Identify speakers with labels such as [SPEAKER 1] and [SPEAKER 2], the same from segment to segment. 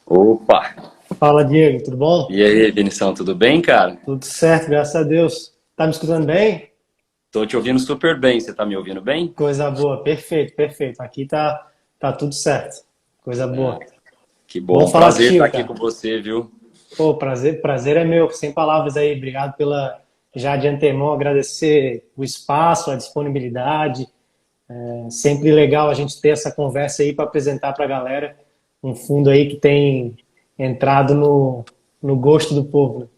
[SPEAKER 1] Opa!
[SPEAKER 2] Fala, Diego, tudo bom?
[SPEAKER 1] E aí, Vinição, tudo bem, cara?
[SPEAKER 2] Tudo certo, graças a Deus. Tá me escutando bem?
[SPEAKER 1] Tô te ouvindo super bem, você tá me ouvindo bem?
[SPEAKER 2] Coisa boa, perfeito, perfeito. Aqui tá tudo certo. Coisa
[SPEAKER 1] Ah,
[SPEAKER 2] boa.
[SPEAKER 1] que
[SPEAKER 2] Bom
[SPEAKER 1] bom,
[SPEAKER 2] falar
[SPEAKER 1] prazer estar
[SPEAKER 2] contigo,
[SPEAKER 1] aqui com
[SPEAKER 2] cara.
[SPEAKER 1] você, viu?
[SPEAKER 2] Pô, prazer é meu, sem palavras aí. Obrigado pela, já de antemão, agradecer o espaço, a disponibilidade. É sempre legal a gente ter essa conversa aí para apresentar para a galera um fundo aí que tem entrado no gosto do povo,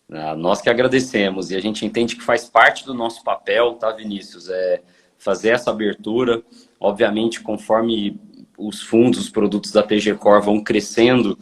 [SPEAKER 2] né?
[SPEAKER 1] Nós que agradecemos e a gente entende que faz parte do nosso papel, tá, Vinícius? É fazer essa abertura, obviamente, conforme os fundos, os produtos da TG Core vão crescendo,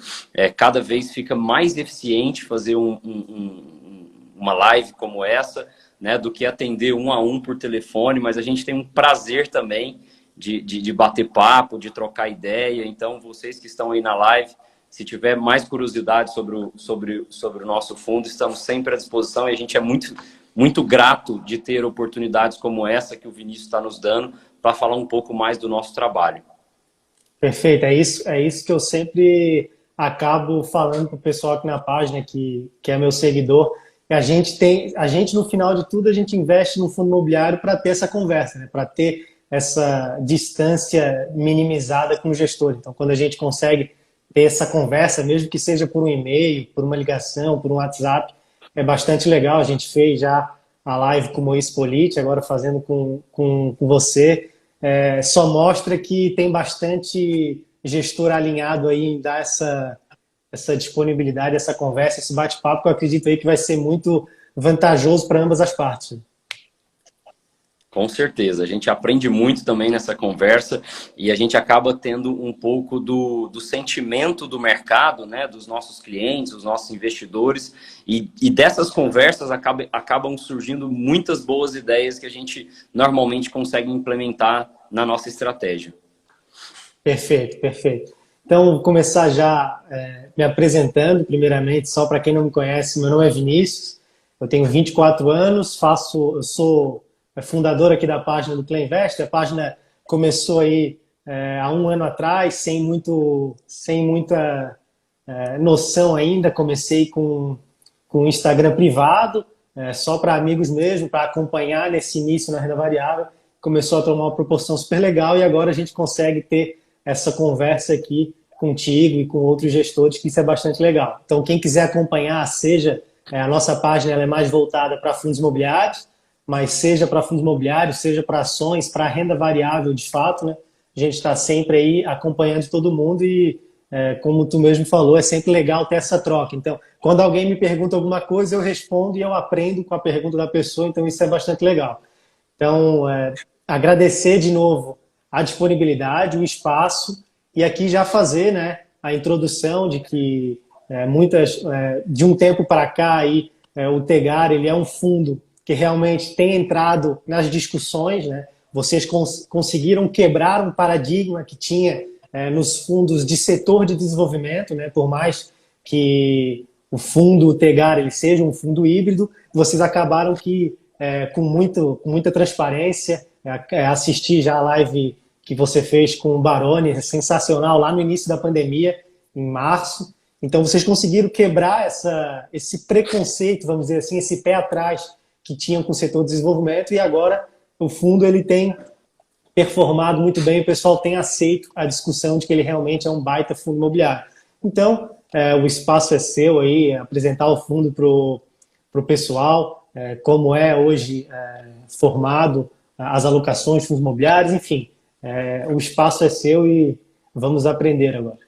[SPEAKER 1] cada vez fica mais eficiente fazer uma live como essa, né, do que atender um a um por telefone, mas a gente tem um prazer também de bater papo, de trocar ideia. Então, vocês que estão aí na live, se tiver mais curiosidade sobre o nosso fundo, estamos sempre à disposição e a gente é muito grato de ter oportunidades como essa que o Vinícius está nos dando para falar um pouco mais do nosso trabalho.
[SPEAKER 2] Perfeito, é isso que eu sempre acabo falando para o pessoal aqui na página, que é meu seguidor. A gente, no final de tudo, a gente investe no fundo imobiliário para ter essa conversa, né? Para ter essa distância minimizada com o gestor. Então, quando a gente consegue ter essa conversa, mesmo que seja por um e-mail, por uma ligação, por um WhatsApp, é bastante legal. A gente fez já a live com o Moisés Politi, agora fazendo com você. Só mostra que tem bastante gestor alinhado aí em dar essa disponibilidade, essa conversa, esse bate-papo, que eu acredito aí que vai ser muito vantajoso para ambas as partes.
[SPEAKER 1] Com certeza, a gente aprende muito também nessa conversa e a gente acaba tendo um pouco do sentimento do mercado, né, dos nossos clientes, dos nossos investidores, e dessas conversas acabam surgindo muitas boas ideias que a gente normalmente consegue implementar na nossa estratégia.
[SPEAKER 2] Perfeito, perfeito. Então, vou começar já me apresentando, primeiramente, só para quem não me conhece, meu nome é Vinícius, eu tenho 24 anos, eu sou fundador aqui da página do Play Invest. A página começou aí há um ano atrás, sem muita noção ainda, comecei com um Instagram privado, só para amigos mesmo, para acompanhar nesse início na renda variável. Começou a tomar uma proporção super legal e agora a gente consegue ter essa conversa aqui contigo e com outros gestores, que isso é bastante legal. Então, quem quiser acompanhar, seja a nossa página ela é mais voltada para fundos imobiliários, mas seja para fundos imobiliários, seja para ações, para renda variável de fato, né? A gente está sempre aí acompanhando todo mundo e, como tu mesmo falou, é sempre legal ter essa troca. Então, quando alguém me pergunta alguma coisa, eu respondo e eu aprendo com a pergunta da pessoa, então isso é bastante legal. Então, agradecer de novo a disponibilidade, o espaço, e aqui já fazer, né, a introdução de que de um tempo para cá aí, o Tegar ele é um fundo que realmente tem entrado nas discussões, né? Vocês conseguiram quebrar um paradigma que tinha nos fundos de setor de desenvolvimento, né? Por mais que o fundo Tegar ele seja um fundo híbrido, vocês acabaram que com muita transparência, assistir já a live que você fez com o Baroni, sensacional, lá no início da pandemia, em março. Então, vocês conseguiram quebrar esse preconceito, vamos dizer assim, esse pé atrás que tinham com o setor de desenvolvimento, e agora o fundo ele tem performado muito bem, o pessoal tem aceito a discussão de que ele realmente é um baita fundo imobiliário. Então, o espaço é seu aí, apresentar o fundo para o pessoal, como é hoje formado as alocações, fundos imobiliários, enfim, o espaço é seu e vamos aprender agora.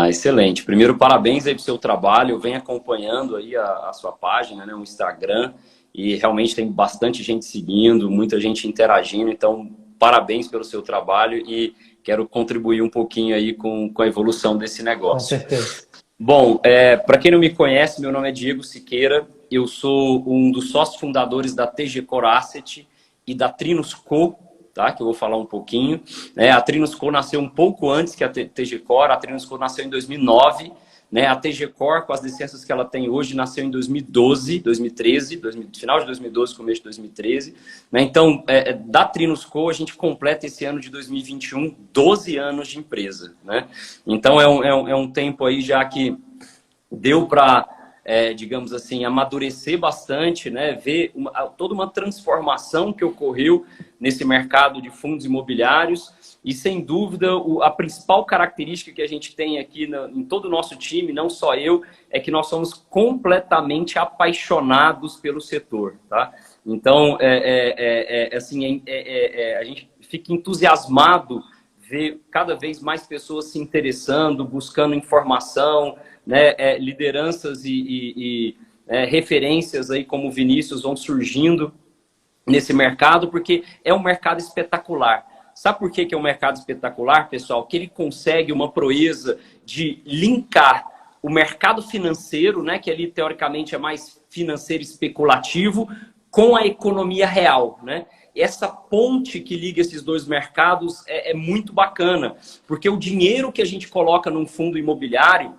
[SPEAKER 1] Excelente. Primeiro, parabéns aí pelo seu trabalho. Eu venho acompanhando aí a sua página, né, o Instagram, e realmente tem bastante gente seguindo, muita gente interagindo. Então, parabéns pelo seu trabalho e quero contribuir um pouquinho aí com a evolução desse
[SPEAKER 2] Com
[SPEAKER 1] negócio.
[SPEAKER 2] certeza.
[SPEAKER 1] Bom, para quem não me conhece, meu nome é Diego Siqueira. Eu sou um dos sócios fundadores da TG Core Asset e da Trinos Co, tá? Que eu vou falar um pouquinho. A Trinos Co nasceu um pouco antes que a TG Core. A Trinos Co nasceu em 2009. né? A TG Core, com as licenças que ela tem hoje, nasceu em 2012, 2013, final de 2012, começo de 2013. Né? Então, da Trinusco, a gente completa esse ano de 2021 12 anos de empresa. Né? Então, é um tempo aí já que deu para, digamos assim, amadurecer bastante, né? Ver toda uma transformação que ocorreu nesse mercado de fundos imobiliários. E, sem dúvida, a principal característica que a gente tem aqui em todo o nosso time, não só eu, é que nós somos completamente apaixonados pelo setor. Tá? Então, assim, a gente fica entusiasmado ver cada vez mais pessoas se interessando, buscando informação, né? Lideranças e referências aí como o Vinícius vão surgindo nesse mercado, porque é um mercado espetacular. Sabe por que é um mercado espetacular, pessoal? Que ele consegue uma proeza de linkar o mercado financeiro, né, que ali teoricamente é mais financeiro especulativo, com a economia real, né? Essa ponte que liga esses dois mercados é muito bacana, porque o dinheiro que a gente coloca num fundo imobiliário,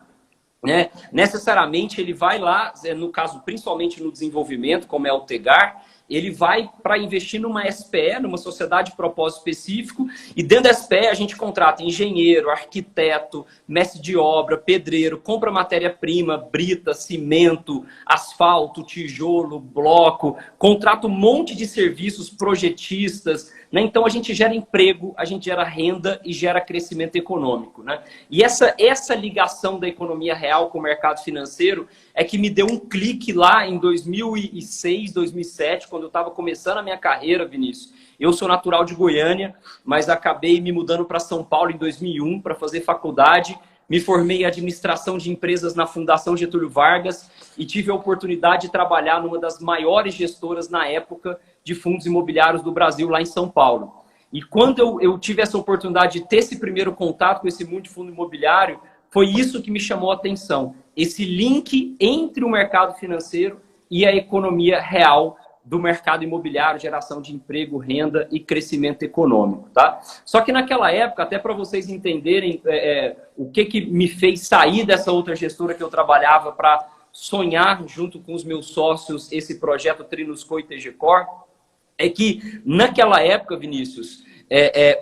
[SPEAKER 1] né, necessariamente ele vai lá, no caso, principalmente no desenvolvimento, como é o Tegar, ele vai para investir numa SPE, numa sociedade de propósito específico, e dentro da SPE a gente contrata engenheiro, arquiteto, mestre de obra, pedreiro, compra matéria-prima, brita, cimento, asfalto, tijolo, bloco, contrata um monte de serviços, projetistas, né? Então a gente gera emprego, a gente gera renda e gera crescimento econômico. Né? E essa ligação da economia real com o mercado financeiro é que me deu um clique lá em 2006, 2007, quando eu estava começando a minha carreira, Vinícius. Eu sou natural de Goiânia, mas acabei me mudando para São Paulo em 2001 para fazer faculdade. Me formei em administração de empresas na Fundação Getúlio Vargas e tive a oportunidade de trabalhar numa das maiores gestoras na época de fundos imobiliários do Brasil, lá em São Paulo. E quando eu tive essa oportunidade de ter esse primeiro contato com esse mundo de fundo imobiliário, foi isso que me chamou a atenção. Esse link entre o mercado financeiro e a economia real do mercado imobiliário, geração de emprego, renda e crescimento econômico. Tá? Só que naquela época, até para vocês entenderem o que me fez sair dessa outra gestora que eu trabalhava para sonhar junto com os meus sócios esse projeto Trinusco e TG Core, é que naquela época, Vinícius,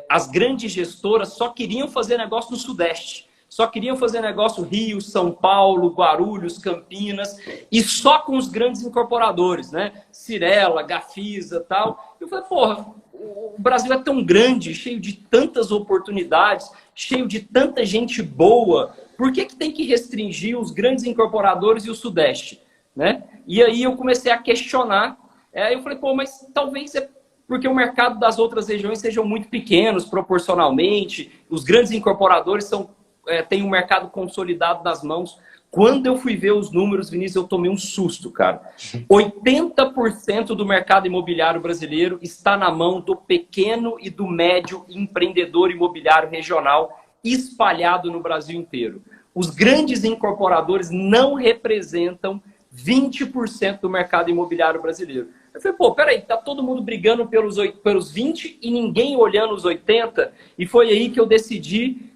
[SPEAKER 1] as grandes gestoras só queriam fazer negócio no Sudeste. Só queriam fazer negócio Rio, São Paulo, Guarulhos, Campinas, e só com os grandes incorporadores, né? Cirela, Gafisa e tal. Eu falei, porra, o Brasil é tão grande, cheio de tantas oportunidades, cheio de tanta gente boa, por que tem que restringir os grandes incorporadores e o Sudeste? Né? E aí eu comecei a questionar. Eu falei, pô, mas talvez é porque o mercado das outras regiões sejam muito pequenos proporcionalmente, os grandes incorporadores têm um mercado consolidado nas mãos. Quando eu fui ver os números, Vinícius, eu tomei um susto, cara. 80% do mercado imobiliário brasileiro está na mão do pequeno e do médio empreendedor imobiliário regional espalhado no Brasil inteiro. Os grandes incorporadores não representam 20% do mercado imobiliário brasileiro. Eu falei, pô, peraí, tá todo mundo brigando pelos 20 e ninguém olhando os 80? E foi aí que eu decidi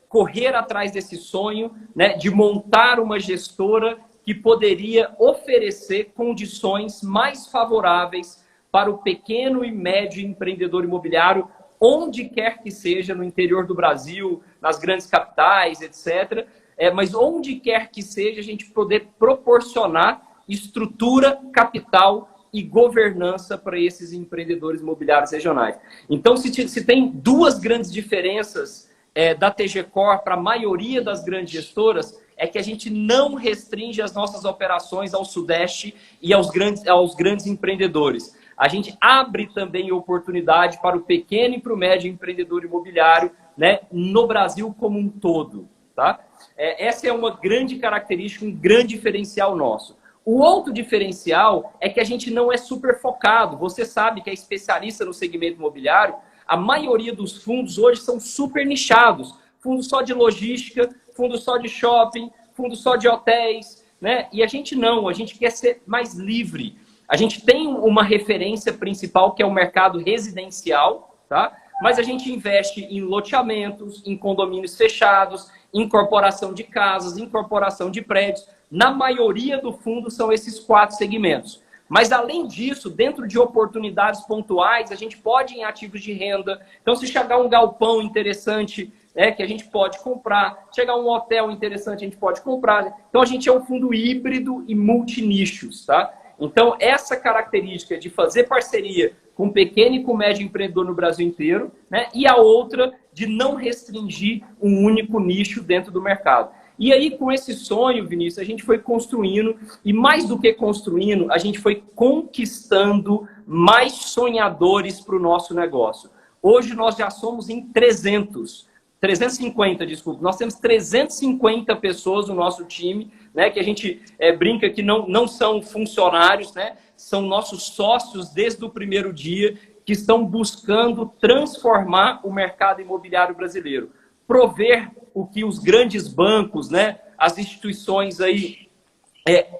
[SPEAKER 1] correr atrás desse sonho, né, de montar uma gestora que poderia oferecer condições mais favoráveis para o pequeno e médio empreendedor imobiliário, onde quer que seja, no interior do Brasil, nas grandes capitais, etc. Mas onde quer que seja, a gente poder proporcionar estrutura, capital e governança para esses empreendedores imobiliários regionais. Então, se tem duas grandes diferenças da TG Core para a maioria das grandes gestoras, é que a gente não restringe as nossas operações ao Sudeste e aos grandes empreendedores. A gente abre também oportunidade para o pequeno e para o médio empreendedor imobiliário, né, no Brasil como um todo. Tá? Essa é uma grande característica, um grande diferencial nosso. O outro diferencial é que a gente não é super focado. Você sabe que é especialista no segmento imobiliário. A maioria dos fundos hoje são super nichados. Fundo só de logística, fundo só de shopping, fundo só de hotéis, né? E a gente não, a gente quer ser mais livre. A gente tem uma referência principal que é o mercado residencial, tá? Mas a gente investe em loteamentos, em condomínios fechados, incorporação de casas, incorporação de prédios. Na maioria do fundo são esses 4 segmentos. Mas, além disso, dentro de oportunidades pontuais, a gente pode ir em ativos de renda. Então, se chegar um galpão interessante, que a gente pode comprar, chegar um hotel interessante, a gente pode comprar. Então, a gente é um fundo híbrido e multinichos, tá? Então, essa característica de fazer parceria com pequeno e com médio empreendedor no Brasil inteiro, né? E a outra de não restringir um único nicho dentro do mercado. E aí, com esse sonho, Vinícius, a gente foi construindo, e mais do que construindo, a gente foi conquistando mais sonhadores para o nosso negócio. Hoje nós já somos em 350, desculpa. Nós temos 350 pessoas no nosso time, né, que a gente brinca que não são funcionários, né, são nossos sócios desde o primeiro dia, que estão buscando transformar o mercado imobiliário brasileiro. Prover o que os grandes bancos, né, as instituições aí,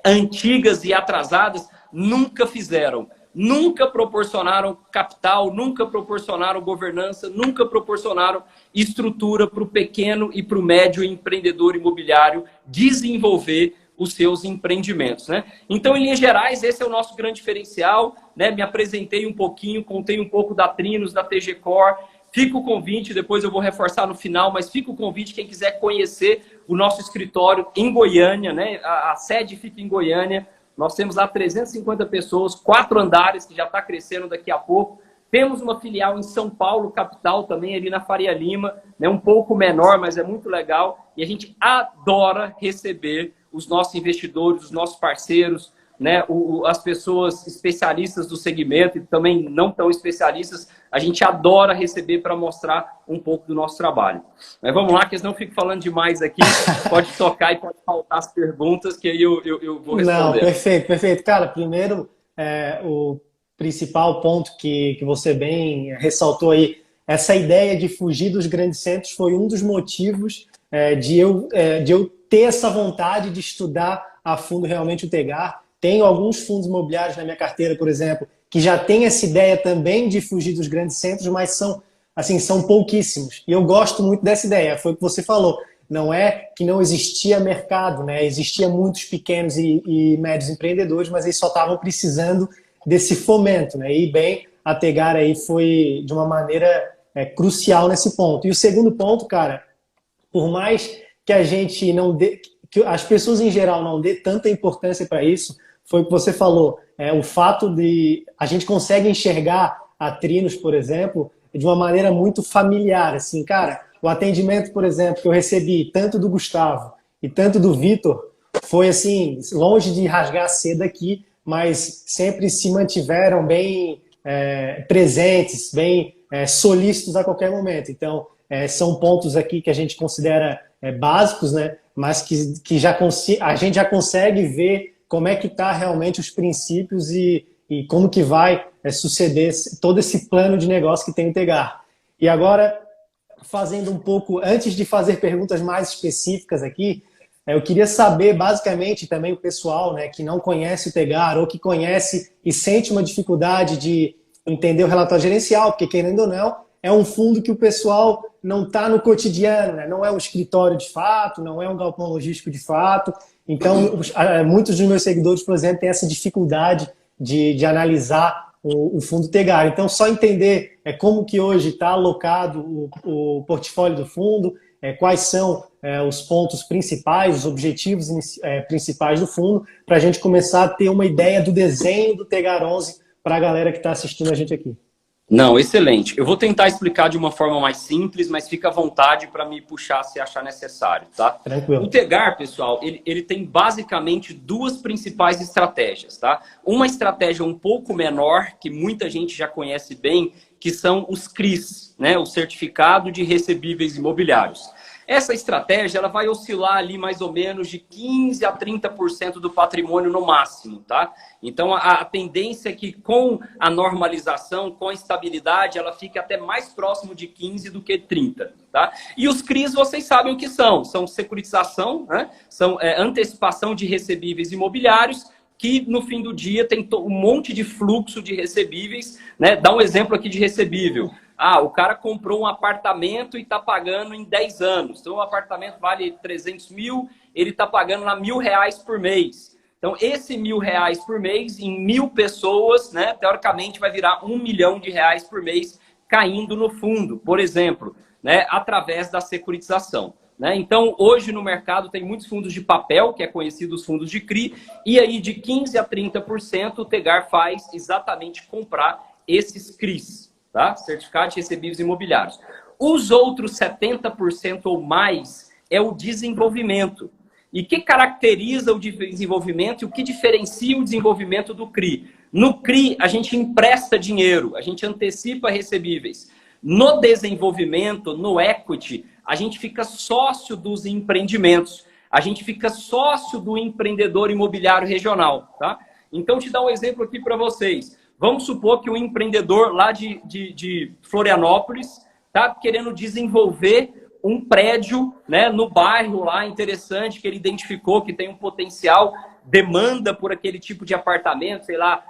[SPEAKER 1] antigas e atrasadas nunca fizeram. Nunca proporcionaram capital, nunca proporcionaram governança, nunca proporcionaram estrutura para o pequeno e para o médio empreendedor imobiliário desenvolver os seus empreendimentos, né? Então, em linhas gerais, esse é o nosso grande diferencial, né? Me apresentei um pouquinho, contei um pouco da Trinos, da TG Core. Fica o convite, depois eu vou reforçar no final, mas fica o convite, quem quiser conhecer o nosso escritório em Goiânia, né? A sede fica em Goiânia. Nós temos lá 350 pessoas, 4 andares, que já está crescendo daqui a pouco. Temos uma filial em São Paulo, capital, também ali na Faria Lima, né? Um pouco menor, mas é muito legal. E a gente adora receber os nossos investidores, os nossos parceiros, né? As pessoas especialistas do segmento e também não tão especialistas, a gente adora receber para mostrar um pouco do nosso trabalho. Mas vamos lá, que senão eu fico falando demais aqui. Pode tocar e pode faltar as perguntas, que aí eu vou responder.
[SPEAKER 2] Não, perfeito, perfeito. Cara, primeiro, o principal ponto que você bem ressaltou aí, essa ideia de fugir dos grandes centros foi um dos motivos de eu ter essa vontade de estudar a fundo realmente o Tegar. Tenho alguns fundos imobiliários na minha carteira, por exemplo, que já tem essa ideia também de fugir dos grandes centros, mas são pouquíssimos. E eu gosto muito dessa ideia, foi o que você falou. Não é que não existia mercado, né? Existia muitos pequenos e médios empreendedores, mas eles só estavam precisando desse fomento, né? E bem, a Tegar aí foi de uma maneira crucial nesse ponto. E o segundo ponto, cara, por mais que a gente não dê, que as pessoas em geral não dê tanta importância para isso, foi o que você falou, o fato de a gente consegue enxergar a Trinos, por exemplo, de uma maneira muito familiar, assim, cara, o atendimento, por exemplo, que eu recebi tanto do Gustavo e tanto do Vitor, foi assim, longe de rasgar a seda aqui, mas sempre se mantiveram bem presentes, bem solícitos a qualquer momento. Então, são pontos aqui que a gente considera básicos, né? Mas que a gente já consegue ver como é que está realmente os princípios e como que vai suceder todo esse plano de negócio que tem o Tegar. E agora, fazendo um pouco, antes de fazer perguntas mais específicas aqui, eu queria saber, basicamente, também o pessoal, né, que não conhece o Tegar ou que conhece e sente uma dificuldade de entender o relatório gerencial, porque, querendo ou não, é um fundo que o pessoal não está no cotidiano, né? Não é um escritório de fato, não é um galpão logístico de fato. Então, muitos dos meus seguidores, por exemplo, têm essa dificuldade de analisar o fundo Tegar. Então, só entender como que hoje está alocado o portfólio do fundo, quais são os pontos principais, os objetivos principais do fundo, para a gente começar a ter uma ideia do desenho do Tegar 11 para a galera que está assistindo a gente aqui.
[SPEAKER 1] Não, excelente. Eu vou tentar explicar de uma forma mais simples, mas fica à vontade para me puxar se achar necessário, tá?
[SPEAKER 2] Tranquilo.
[SPEAKER 1] O Tegar, pessoal, ele tem basicamente 2 principais estratégias, tá? Uma estratégia um pouco menor, que muita gente já conhece bem, que são os CRIs, né? O Certificado de Recebíveis Imobiliários. Essa estratégia ela vai oscilar ali mais ou menos de 15% a 30% do patrimônio no máximo, tá? Então, a tendência é que com a normalização, com a estabilidade, ela fique até mais próximo de 15% do que 30%, tá? E os CRIs, vocês sabem o que são. São securitização, né? São antecipação de recebíveis imobiliários, que no fim do dia tem um monte de fluxo de recebíveis, né? Dá um exemplo aqui de recebível. Ah, o cara comprou um apartamento e está pagando em 10 anos. Então, o apartamento vale 300 mil, ele está pagando lá R$ 1.000 por mês. Então, esse R$ 1.000 por mês, em 1.000 pessoas, né, teoricamente, vai virar R$ 1 milhão por mês caindo no fundo, por exemplo, né, através da securitização. Né? Então, hoje no mercado tem muitos fundos de papel, que é conhecido os fundos de CRI, e aí de 15% a 30% o Tegar faz exatamente comprar esses CRIs, tá? Certificados de recebíveis imobiliários. Os outros 70% ou mais é o desenvolvimento. E o que caracteriza o desenvolvimento e o que diferencia o desenvolvimento do CRI? No CRI, a gente empresta dinheiro, a gente antecipa recebíveis. No desenvolvimento, no equity, a gente fica sócio dos empreendimentos. A gente fica sócio do empreendedor imobiliário regional, tá? Então, te dar um exemplo aqui para vocês. Vamos supor que um empreendedor lá de Florianópolis está querendo desenvolver um prédio, né, no bairro lá interessante, que ele identificou que tem um potencial, demanda por aquele tipo de apartamento, sei lá,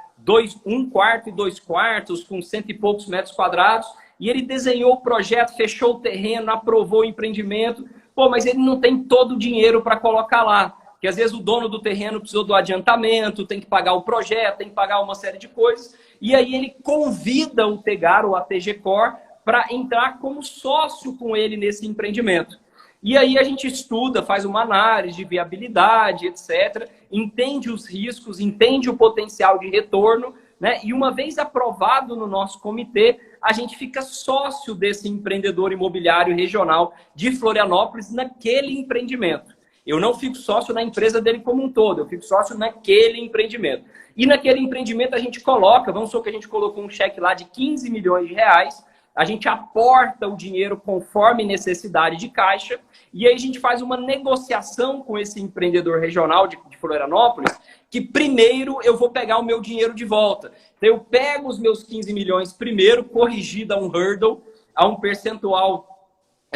[SPEAKER 1] um quarto e 2 quartos, com 100 e poucos metros quadrados, e ele desenhou o projeto, fechou o terreno, aprovou o empreendimento, pô, mas ele não tem todo o dinheiro para colocar lá, porque às vezes o dono do terreno precisou do adiantamento, tem que pagar o projeto, tem que pagar uma série de coisas, e aí ele convida o Tegar, ou a TG Cor, para entrar como sócio com ele nesse empreendimento. E aí a gente estuda, faz uma análise de viabilidade, etc., entende os riscos, entende o potencial de retorno, né? E uma vez aprovado no nosso comitê, a gente fica sócio desse empreendedor imobiliário regional de Florianópolis naquele empreendimento. Eu não fico sócio na empresa dele como um todo, eu fico sócio naquele empreendimento. E naquele empreendimento a gente coloca, vamos supor que a gente colocou um cheque lá de 15 milhões de reais, a gente aporta o dinheiro conforme necessidade de caixa, e aí a gente faz uma negociação com esse empreendedor regional de Florianópolis, que primeiro eu vou pegar o meu dinheiro de volta. Então eu pego os meus 15 milhões primeiro, corrigido a um hurdle, a um percentual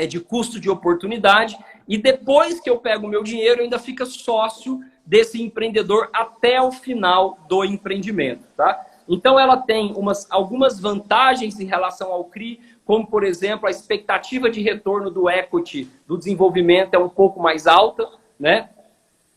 [SPEAKER 1] de custo de oportunidade, e depois que eu pego o meu dinheiro, ainda fica sócio desse empreendedor até o final do empreendimento, tá? Então, ela tem algumas vantagens em relação ao CRI, como, por exemplo, a expectativa de retorno do equity do desenvolvimento é um pouco mais alta, né?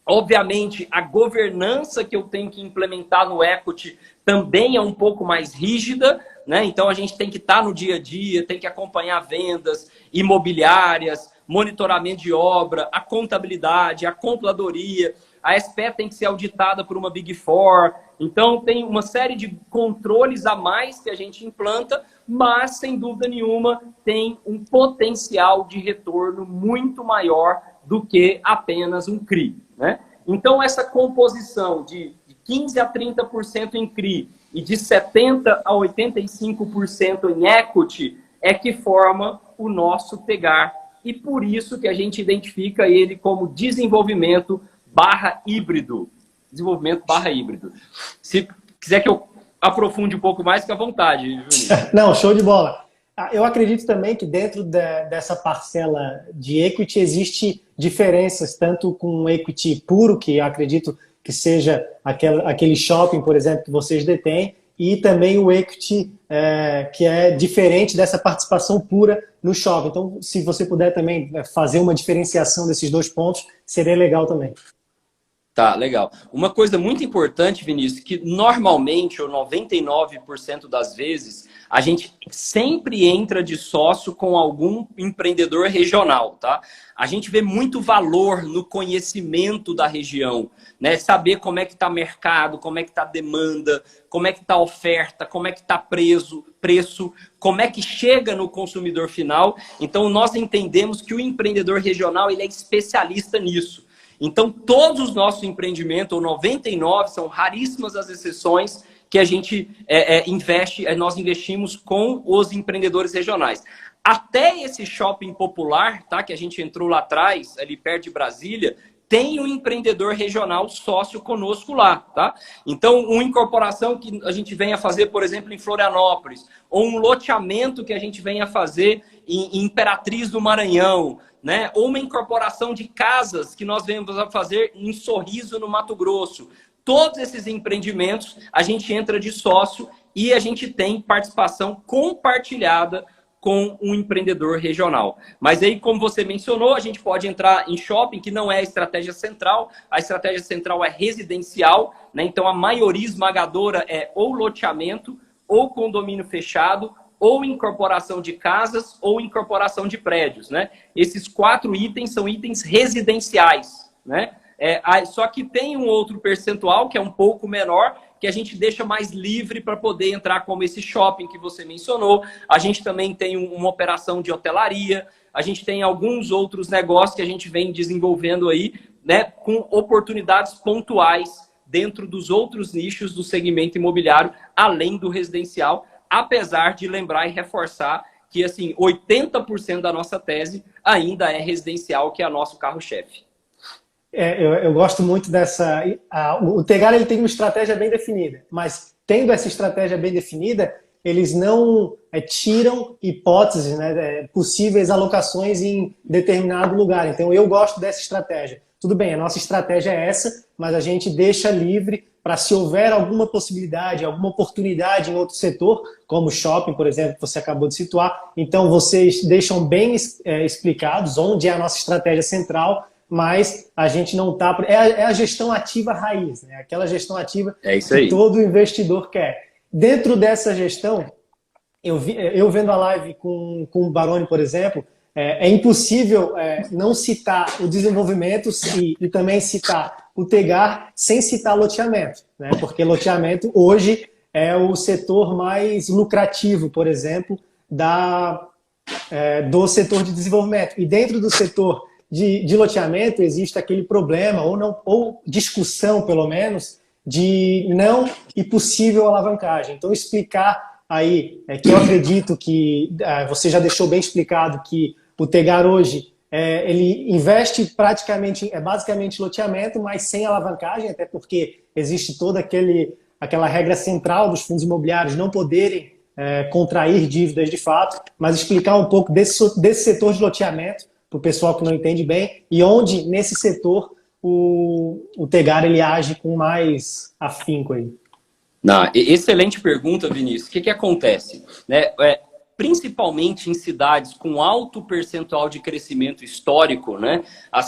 [SPEAKER 1] Obviamente, a governança que eu tenho que implementar no equity também é um pouco mais rígida, né? Então, a gente tem que estar no dia a dia, tem que acompanhar vendas imobiliárias, monitoramento de obra, a contabilidade, a controladoria. A SPE tem que ser auditada por uma Big Four. Então, tem uma série de controles a mais que a gente implanta, mas, sem dúvida nenhuma, tem um potencial de retorno muito maior do que apenas um CRI, né? Então, essa composição de 15% a 30% em CRI e de 70% a 85% em equity é que forma o nosso Tegar. E por isso que a gente identifica ele como desenvolvimento /híbrido. Desenvolvimento /híbrido. Se quiser que eu aprofunde um pouco mais, fica à vontade, Juninho.
[SPEAKER 2] Não, show de bola. Eu acredito também que dentro dessa parcela de equity existe diferenças, tanto com equity puro, que eu acredito que seja aquele shopping, por exemplo, que vocês detêm, e também o equity que é diferente dessa participação pura no shopping. Então, se você puder também fazer uma diferenciação desses dois pontos, seria legal também.
[SPEAKER 1] Tá, legal. Uma coisa muito importante, Vinícius, que normalmente, ou 99% das vezes, a gente sempre entra de sócio com algum empreendedor regional, tá? A gente vê muito valor no conhecimento da região, né? Saber como é que está o mercado, como é que está a demanda, como é que está a oferta, como é que está preço, como é que chega no consumidor final. Então, nós entendemos que o empreendedor regional ele é especialista nisso. Então, todos os nossos empreendimentos, ou 99, são raríssimas as exceções que a gente nós investimos com os empreendedores regionais. Até esse shopping popular, tá, que a gente entrou lá atrás, ali perto de Brasília, tem um empreendedor regional sócio conosco lá, tá? Então, uma incorporação que a gente venha fazer, por exemplo, em Florianópolis, ou um loteamento que a gente venha fazer em Imperatriz do Maranhão, né? Ou uma incorporação de casas que nós venhamos a fazer em Sorriso, no Mato Grosso. Todos esses empreendimentos, a gente entra de sócio e a gente tem participação compartilhada com um empreendedor regional. Mas aí, como você mencionou, a gente pode entrar em shopping, que não é a estratégia central. A estratégia central é residencial, né? Então, a maioria esmagadora é ou loteamento, ou condomínio fechado, ou incorporação de casas, ou incorporação de prédios, né? Esses 4 itens são itens residenciais, né? Só que tem um outro percentual, que é um pouco menor, que a gente deixa mais livre para poder entrar, como esse shopping que você mencionou. A gente também tem uma operação de hotelaria, a gente tem alguns outros negócios que a gente vem desenvolvendo aí, né, com oportunidades pontuais dentro dos outros nichos do segmento imobiliário, além do residencial, apesar de lembrar e reforçar que assim, 80% da nossa tese ainda é residencial, que é o nosso carro-chefe.
[SPEAKER 2] Eu gosto muito dessa... O Tegar ele tem uma estratégia bem definida, mas tendo essa estratégia bem definida, eles não tiram hipóteses, né, possíveis alocações em determinado lugar. Então, eu gosto dessa estratégia. Tudo bem, a nossa estratégia é essa, mas a gente deixa livre para, se houver alguma possibilidade, alguma oportunidade em outro setor, como o shopping, por exemplo, que você acabou de situar. Então, vocês deixam bem explicados onde é a nossa estratégia central, mas a gente não está... É a gestão ativa raiz, né? Aquela gestão ativa que todo investidor quer. Dentro dessa gestão, eu vendo a live com o Baroni, por exemplo, é impossível não citar o desenvolvimento e também citar o Tegar sem citar loteamento, né? Porque loteamento hoje é o setor mais lucrativo, por exemplo, do setor de desenvolvimento. E dentro do setor de loteamento existe aquele problema, ou discussão, pelo menos, de não e possível alavancagem. Então, explicar aí, que eu acredito que você já deixou bem explicado que o Tegar hoje, ele investe basicamente loteamento, mas sem alavancagem, até porque existe toda aquela regra central dos fundos imobiliários não poderem contrair dívidas de fato, mas explicar um pouco desse setor de loteamento, para o pessoal que não entende bem, e onde, nesse setor, o Tegar ele age com mais afinco aí.
[SPEAKER 1] Excelente pergunta, Vinícius. O que acontece? Né? Principalmente em cidades com alto percentual de crescimento histórico, né?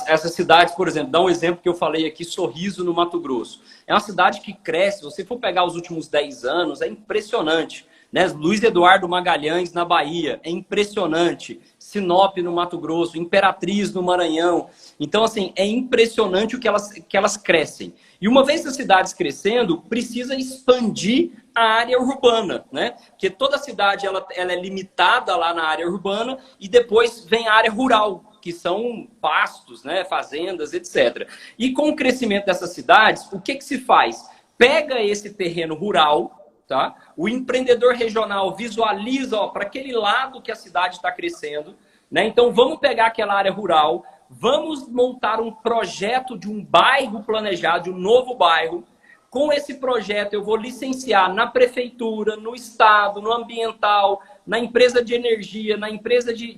[SPEAKER 1] Essas cidades, por exemplo, dá um exemplo que eu falei aqui, Sorriso, no Mato Grosso. É uma cidade que cresce, se você for pegar os últimos 10 anos, é impressionante. Né? Luiz Eduardo Magalhães, na Bahia, é impressionante. Sinop, no Mato Grosso, Imperatriz, no Maranhão. Então, assim, é impressionante o que elas crescem. E uma vez as cidades crescendo, precisa expandir a área urbana, né? Porque toda cidade ela é limitada lá na área urbana e depois vem a área rural, que são pastos, né? Fazendas, etc. E com o crescimento dessas cidades, o que se faz? Pega esse terreno rural, tá? O empreendedor regional visualiza para aquele lado que a cidade está crescendo, né? Então vamos pegar aquela área rural, vamos montar um projeto de um bairro planejado, de um novo bairro. Com esse projeto eu vou licenciar na prefeitura, no estado, no ambiental, na empresa de energia, na empresa de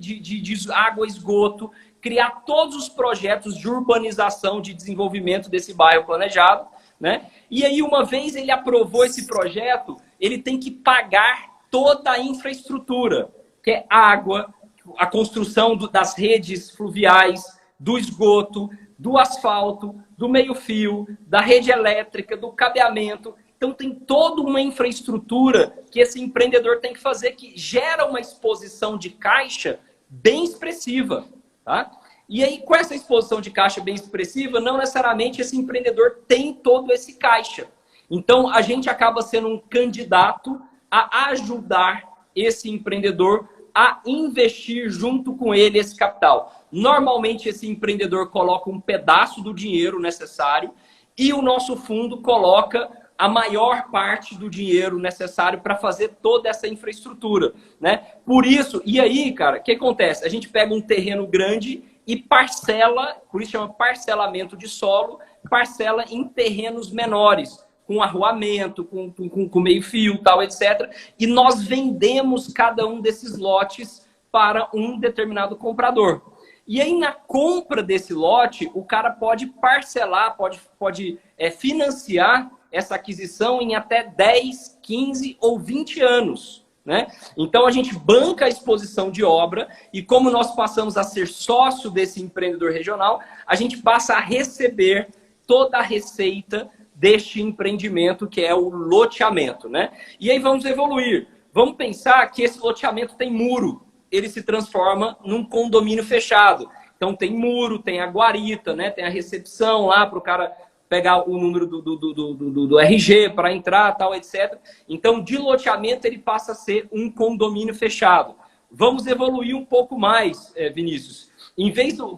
[SPEAKER 1] água e esgoto, criar todos os projetos de urbanização, de desenvolvimento desse bairro planejado, né? E aí, uma vez ele aprovou esse projeto, ele tem que pagar toda a infraestrutura, que é água, a construção das redes fluviais, do esgoto, do asfalto, do meio-fio, da rede elétrica, do cabeamento. Então, tem toda uma infraestrutura que esse empreendedor tem que fazer, que gera uma exposição de caixa bem expressiva, tá? E aí, com essa exposição de caixa bem expressiva, não necessariamente esse empreendedor tem todo esse caixa. Então, a gente acaba sendo um candidato a ajudar esse empreendedor a investir junto com ele esse capital. Normalmente, esse empreendedor coloca um pedaço do dinheiro necessário e o nosso fundo coloca a maior parte do dinheiro necessário para fazer toda essa infraestrutura, né? Por isso, e aí, cara, o que acontece? A gente pega um terreno grande e parcela, por isso chama parcelamento de solo, parcela em terrenos menores, com arruamento, com meio-fio, tal, etc. E nós vendemos cada um desses lotes para um determinado comprador. E aí, na compra desse lote, o cara pode parcelar, pode financiar essa aquisição em até 10, 15 ou 20 anos. né? Então a gente banca a exposição de obra e como nós passamos a ser sócio desse empreendedor regional, a gente passa a receber toda a receita deste empreendimento que é o loteamento, né? E aí vamos evoluir. Vamos pensar que esse loteamento tem muro, ele se transforma num condomínio fechado. Então tem muro, tem a guarita, né? Tem a recepção lá para o cara pegar o número do RG para entrar, tal, etc. Então, de loteamento, ele passa a ser um condomínio fechado. Vamos evoluir um pouco mais, Vinícius.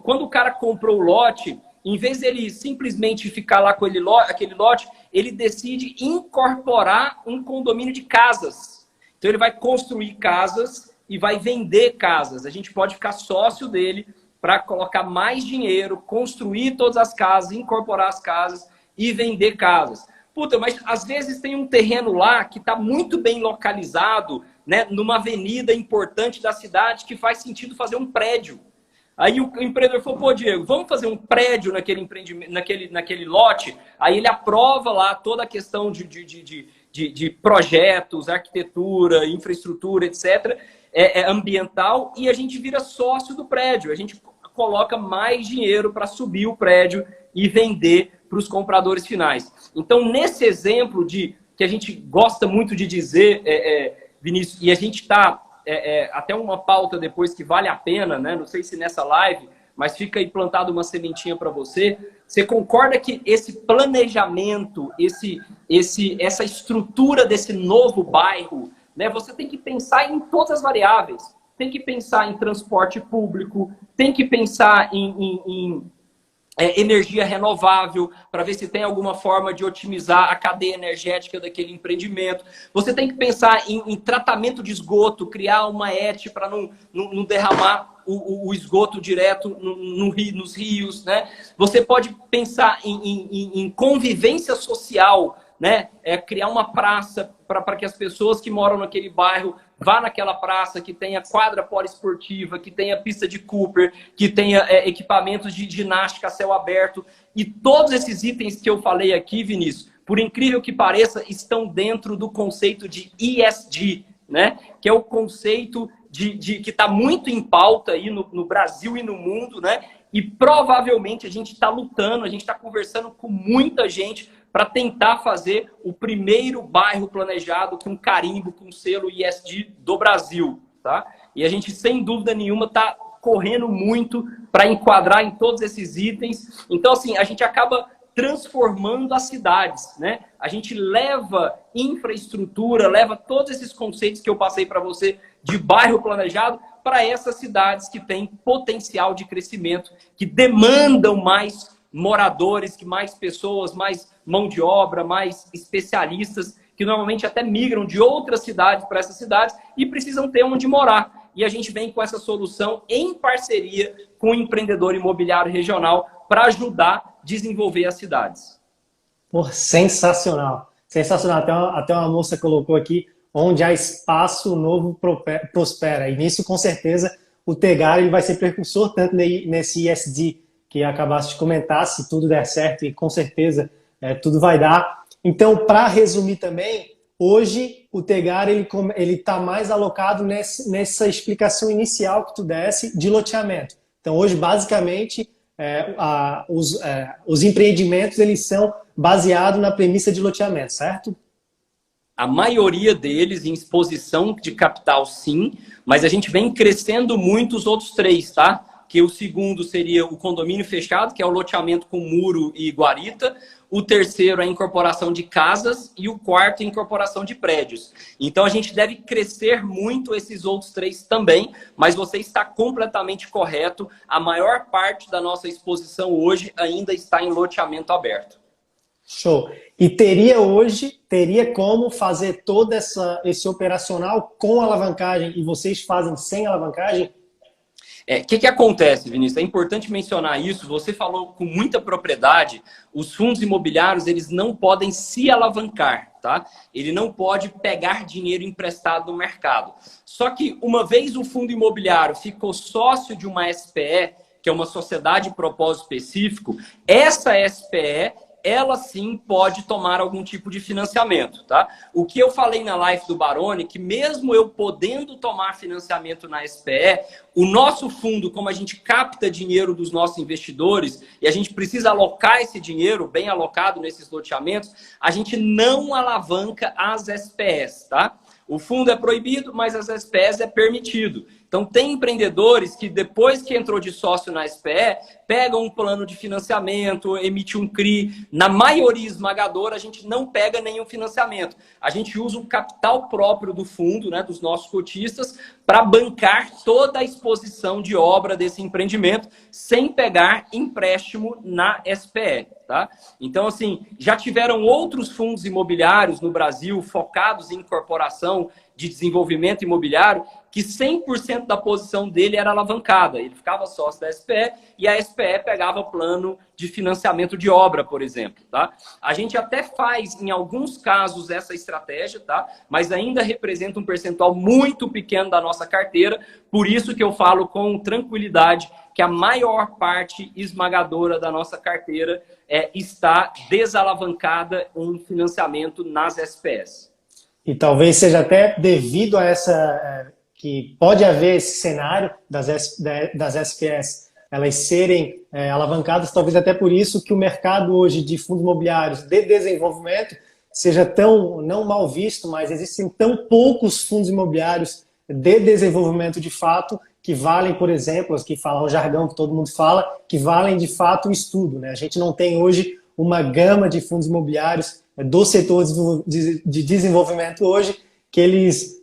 [SPEAKER 1] Quando o cara comprou o lote, em vez dele simplesmente ficar lá com aquele lote, ele decide incorporar um condomínio de casas. Então, ele vai construir casas e vai vender casas. A gente pode ficar sócio dele para colocar mais dinheiro, construir todas as casas, incorporar as casas e vender casas. Puta, mas às vezes tem um terreno lá que está muito bem localizado, né, numa avenida importante da cidade que faz sentido fazer um prédio. Aí o empreendedor falou, pô, Diego, vamos fazer um prédio naquele empreendimento, naquele lote? Aí ele aprova lá toda a questão de projetos, arquitetura, infraestrutura, etc., ambiental, e a gente vira sócio do prédio. A gente coloca mais dinheiro para subir o prédio e vender para os compradores finais. Então, nesse exemplo que a gente gosta muito de dizer, Vinícius, e a gente está até uma pauta depois que vale a pena, né? Não sei se nessa live, mas fica aí plantado uma sementinha para você. Você concorda que esse planejamento, essa estrutura desse novo bairro, né? Você tem que pensar em todas as variáveis. Tem que pensar em transporte público, tem que pensar em energia renovável, para ver se tem alguma forma de otimizar a cadeia energética daquele empreendimento. Você tem que pensar em tratamento de esgoto, criar uma ET para não derramar o esgoto direto nos rios, né? Você pode pensar em convivência social, né? Criar uma praça para que as pessoas que moram naquele bairro vá naquela praça, que tenha quadra poliesportiva, que tenha pista de Cooper, que tenha equipamentos de ginástica a céu aberto. E todos esses itens que eu falei aqui, Vinícius, por incrível que pareça, estão dentro do conceito de ESG, né? Que é o conceito que está muito em pauta aí no Brasil e no mundo, né? E provavelmente a gente está lutando, a gente está conversando com muita gente para tentar fazer o primeiro bairro planejado com carimbo, com selo ESG do Brasil, tá? E a gente, sem dúvida nenhuma, está correndo muito para enquadrar em todos esses itens. Então, assim, a gente acaba transformando as cidades, né? A gente leva infraestrutura, leva todos esses conceitos que eu passei para você de bairro planejado para essas cidades que têm potencial de crescimento, que demandam mais moradores, que mais pessoas, mais mão de obra, mais especialistas, que normalmente até migram de outras cidades para essas cidades e precisam ter onde morar. E a gente vem com essa solução em parceria com o empreendedor imobiliário regional para ajudar a desenvolver as cidades.
[SPEAKER 2] Pô, sensacional. Sensacional. Até uma moça colocou aqui, onde há espaço, o novo prospera. E nisso, com certeza, o Tegar ele vai ser precursor tanto nesse ESG que acabaste de comentar, se tudo der certo, e com certeza tudo vai dar. Então, para resumir também, hoje o Tegar ele está mais alocado nessa explicação inicial que tu desse de loteamento. Então, hoje, basicamente, os empreendimentos eles são baseados na premissa de loteamento, certo?
[SPEAKER 1] A maioria deles em exposição de capital, sim, mas a gente vem crescendo muito os outros três, tá? Que o segundo seria o condomínio fechado, que é o loteamento com muro e guarita. O terceiro é a incorporação de casas e o quarto é a incorporação de prédios. Então a gente deve crescer muito esses outros três também, mas você está completamente correto. A maior parte da nossa exposição hoje ainda está em loteamento aberto.
[SPEAKER 2] Show. E teria como fazer todo esse operacional com alavancagem e vocês fazem sem alavancagem?
[SPEAKER 1] O que acontece, Vinícius? É importante mencionar isso. Você falou com muita propriedade. Os fundos imobiliários eles não podem se alavancar, tá? Ele não pode pegar dinheiro emprestado no mercado. Só que uma vez o fundo imobiliário ficou sócio de uma SPE, que é uma sociedade de propósito específico, essa SPE ela sim pode tomar algum tipo de financiamento, tá? O que eu falei na live do Baroni, que mesmo eu podendo tomar financiamento na SPE, o nosso fundo, como a gente capta dinheiro dos nossos investidores e a gente precisa alocar esse dinheiro bem alocado nesses loteamentos, a gente não alavanca as SPEs, tá? O fundo é proibido, mas as SPEs é permitido. Então, tem empreendedores que, depois que entrou de sócio na SPE, pegam um plano de financiamento, emite um CRI. Na maioria esmagadora, a gente não pega nenhum financiamento. A gente usa o capital próprio do fundo, né, dos nossos cotistas, para bancar toda a exposição de obra desse empreendimento, sem pegar empréstimo na SPE. Tá? Então, assim, já tiveram outros fundos imobiliários no Brasil focados em incorporação de desenvolvimento imobiliário que 100% da posição dele era alavancada. Ele ficava sócio da SPE e a SPE pegava plano de financiamento de obra, por exemplo. Tá? A gente até faz, em alguns casos, essa estratégia, tá? Mas ainda representa um percentual muito pequeno da nossa carteira. Por isso que eu falo com tranquilidade que a maior parte esmagadora da nossa carteira está desalavancada em financiamento nas SPEs.
[SPEAKER 2] E talvez seja até devido a que pode haver esse cenário das SPEs elas serem alavancadas, talvez até por isso que o mercado hoje de fundos imobiliários de desenvolvimento seja tão, não mal visto, mas existem tão poucos fundos imobiliários de desenvolvimento de fato que valem, por exemplo, que falam o jargão que todo mundo fala, que valem de fato o estudo, né? A gente não tem hoje uma gama de fundos imobiliários do setor de desenvolvimento hoje que eles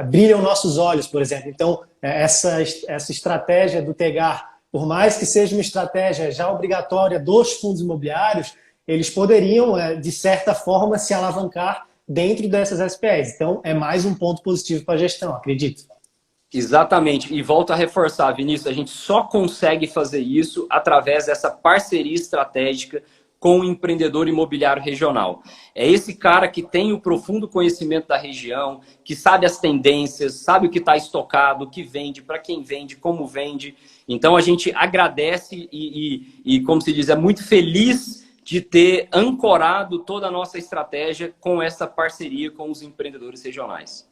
[SPEAKER 2] brilham nossos olhos, por exemplo. Então, essa estratégia do TEGAR, por mais que seja uma estratégia já obrigatória dos fundos imobiliários, eles poderiam, de certa forma, se alavancar dentro dessas SPEs. Então, é mais um ponto positivo para a gestão, acredito.
[SPEAKER 1] Exatamente. E volto a reforçar, Vinícius, a gente só consegue fazer isso através dessa parceria estratégica com o empreendedor imobiliário regional. É esse cara que tem o profundo conhecimento da região, que sabe as tendências, sabe o que está estocado, o que vende, para quem vende, como vende. Então, a gente agradece e, como se diz, é muito feliz de ter ancorado toda a nossa estratégia com essa parceria com os empreendedores regionais.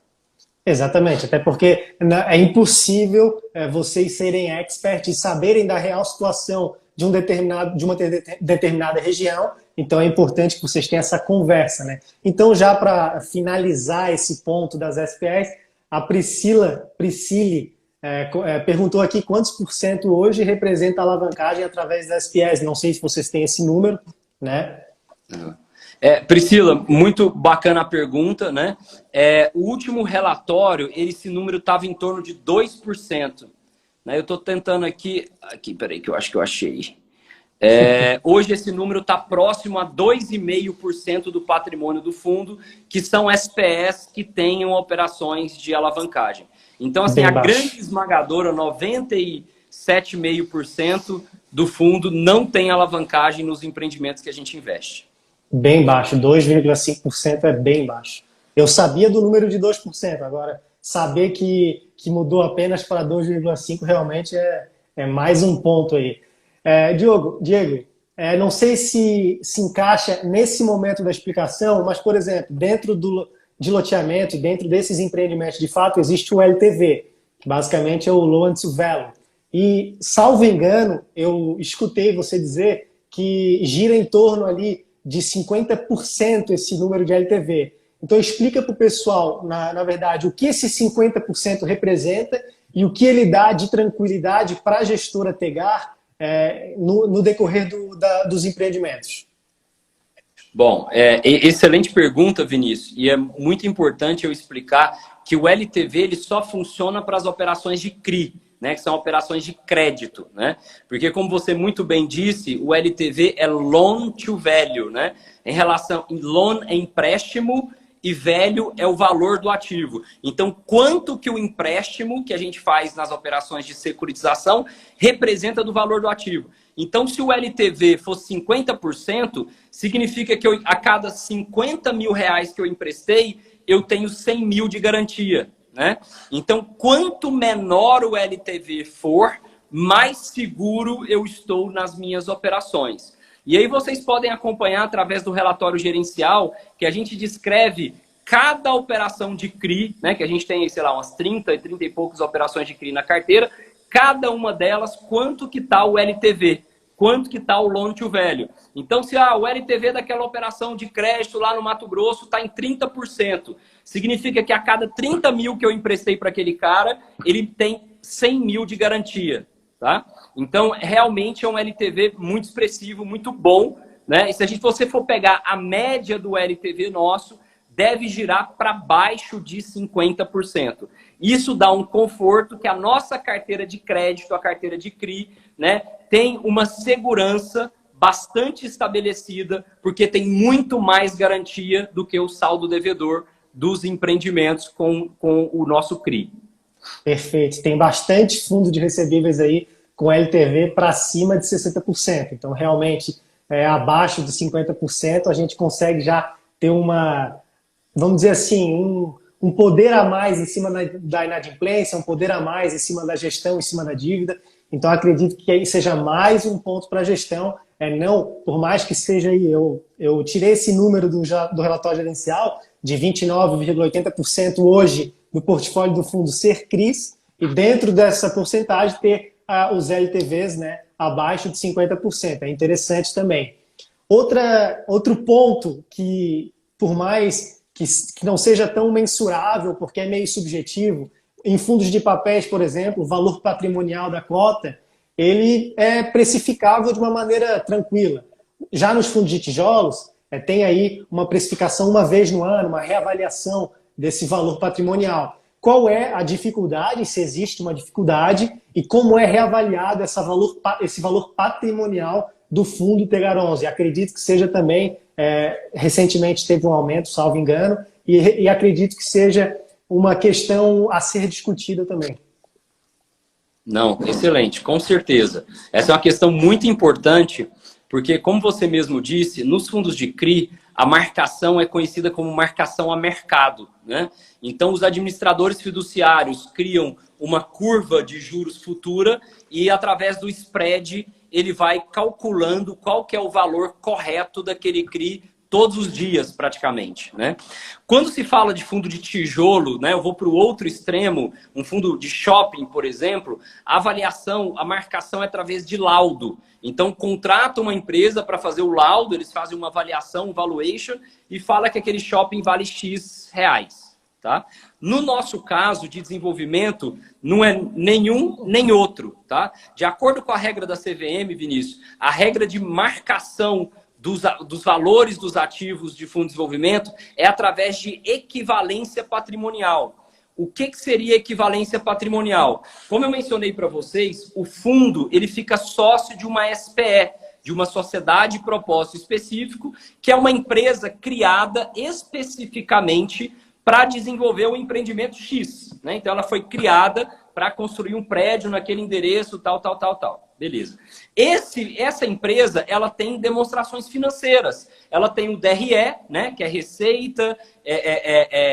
[SPEAKER 2] Exatamente, até porque é impossível vocês serem experts e saberem da real situação de uma determinada região, então é importante que vocês tenham essa conversa, né? Então, já para finalizar esse ponto das SPEs, a Priscile perguntou aqui quantos por cento hoje representa a alavancagem através das SPEs. Não sei se vocês têm esse número, né?
[SPEAKER 1] Priscila, muito bacana a pergunta, né? O último relatório, esse número estava em torno de 2%. Né? Eu estou tentando aqui, peraí, que eu acho que eu achei. Hoje esse número está próximo a 2,5% do patrimônio do fundo, que são SPEs que tenham operações de alavancagem. Então, assim, a grande esmagadora, 97,5% do fundo não tem alavancagem nos empreendimentos que a gente investe.
[SPEAKER 2] Bem baixo, 2,5% é bem baixo. Eu sabia do número de 2%, agora saber que mudou apenas para 2,5% realmente é mais um ponto aí. Diego, não sei se encaixa nesse momento da explicação, mas, por exemplo, dentro de loteamento, dentro desses empreendimentos, de fato, existe o LTV, que basicamente é o Loan to Value. E, salvo engano, eu escutei você dizer que gira em torno ali de 50% esse número de LTV. Então, explica para o pessoal, na verdade, o que esse 50% representa e o que ele dá de tranquilidade para a gestora TEGAR no decorrer dos empreendimentos.
[SPEAKER 1] Bom, excelente pergunta, Vinícius. E é muito importante eu explicar que o LTV ele só funciona para as operações de CRI, né, que são operações de crédito, né? Porque, como você muito bem disse, o LTV é loan to value, né? Em relação, loan é empréstimo e value é o valor do ativo. Então, quanto que o empréstimo que a gente faz nas operações de securitização representa do valor do ativo? Então, se o LTV fosse 50%, significa que a cada 50 mil reais que eu emprestei, eu tenho 100 mil de garantia. Né? Então, quanto menor o LTV for, mais seguro eu estou nas minhas operações. E aí vocês podem acompanhar através do relatório gerencial, que a gente descreve cada operação de CRI, né, que a gente tem, sei lá, umas 30 e poucas operações de CRI na carteira, cada uma delas, quanto que está o LTV, quanto que está o loan to value. Então, se o LTV daquela operação de crédito lá no Mato Grosso está em 30%, significa que a cada 30 mil que eu emprestei para aquele cara, ele tem 100 mil de garantia. Tá? Então, realmente é um LTV muito expressivo, muito bom, né? E se você for pegar a média do LTV nosso, deve girar para baixo de 50%. Isso dá um conforto que a nossa carteira de crédito, a carteira de CRI, né, tem uma segurança bastante estabelecida, porque tem muito mais garantia do que o saldo devedor dos empreendimentos com o nosso CRI.
[SPEAKER 2] Perfeito. Tem bastante fundo de recebíveis aí com LTV para cima de 60%. Então, realmente, abaixo de 50%, a gente consegue já ter vamos dizer assim, um poder a mais em cima da inadimplência, um poder a mais em cima da gestão, em cima da dívida. Então, acredito que aí seja mais um ponto para a gestão. Não, por mais que seja aí, eu tirei esse número do relatório gerencial de 29,80% hoje do portfólio do fundo ser CRIs, e dentro dessa porcentagem ter os LTVs, né, abaixo de 50%. É interessante também. Outro ponto que, por mais que não seja tão mensurável, porque é meio subjetivo, em fundos de papéis, por exemplo, o valor patrimonial da cota, ele é precificável de uma maneira tranquila. Já nos fundos de tijolos, tem aí uma precificação uma vez no ano, uma reavaliação desse valor patrimonial. Qual é a dificuldade, se existe uma dificuldade, e como é reavaliado esse valor patrimonial do fundo Tegar 11? Acredito que seja também, recentemente teve um aumento, salvo engano, e acredito que seja uma questão a ser discutida também.
[SPEAKER 1] Não, excelente, com certeza. Essa é uma questão muito importante, porque, como você mesmo disse, nos fundos de CRI, a marcação é conhecida como marcação a mercado, né? Então, os administradores fiduciários criam uma curva de juros futura e, através do spread, ele vai calculando qual que é o valor correto daquele CRI todos os dias, praticamente, né? Quando se fala de fundo de tijolo, né, eu vou para o outro extremo, um fundo de shopping, por exemplo, a avaliação, a marcação é através de laudo. Então, contrata uma empresa para fazer o laudo, eles fazem uma avaliação, um valuation, e fala que aquele shopping vale X reais, tá? No nosso caso de desenvolvimento, não é nenhum nem outro, tá? De acordo com a regra da CVM, Vinícius, a regra de marcação dos valores dos ativos de fundo de desenvolvimento é através de equivalência patrimonial. O que seria equivalência patrimonial? Como eu mencionei para vocês, o fundo ele fica sócio de uma SPE, de uma sociedade de propósito específico, que é uma empresa criada especificamente para desenvolver o empreendimento X, né? Então ela foi criada para construir um prédio naquele endereço, tal. Beleza. Essa empresa, ela tem demonstrações financeiras. Ela tem o DRE, né, que é receita,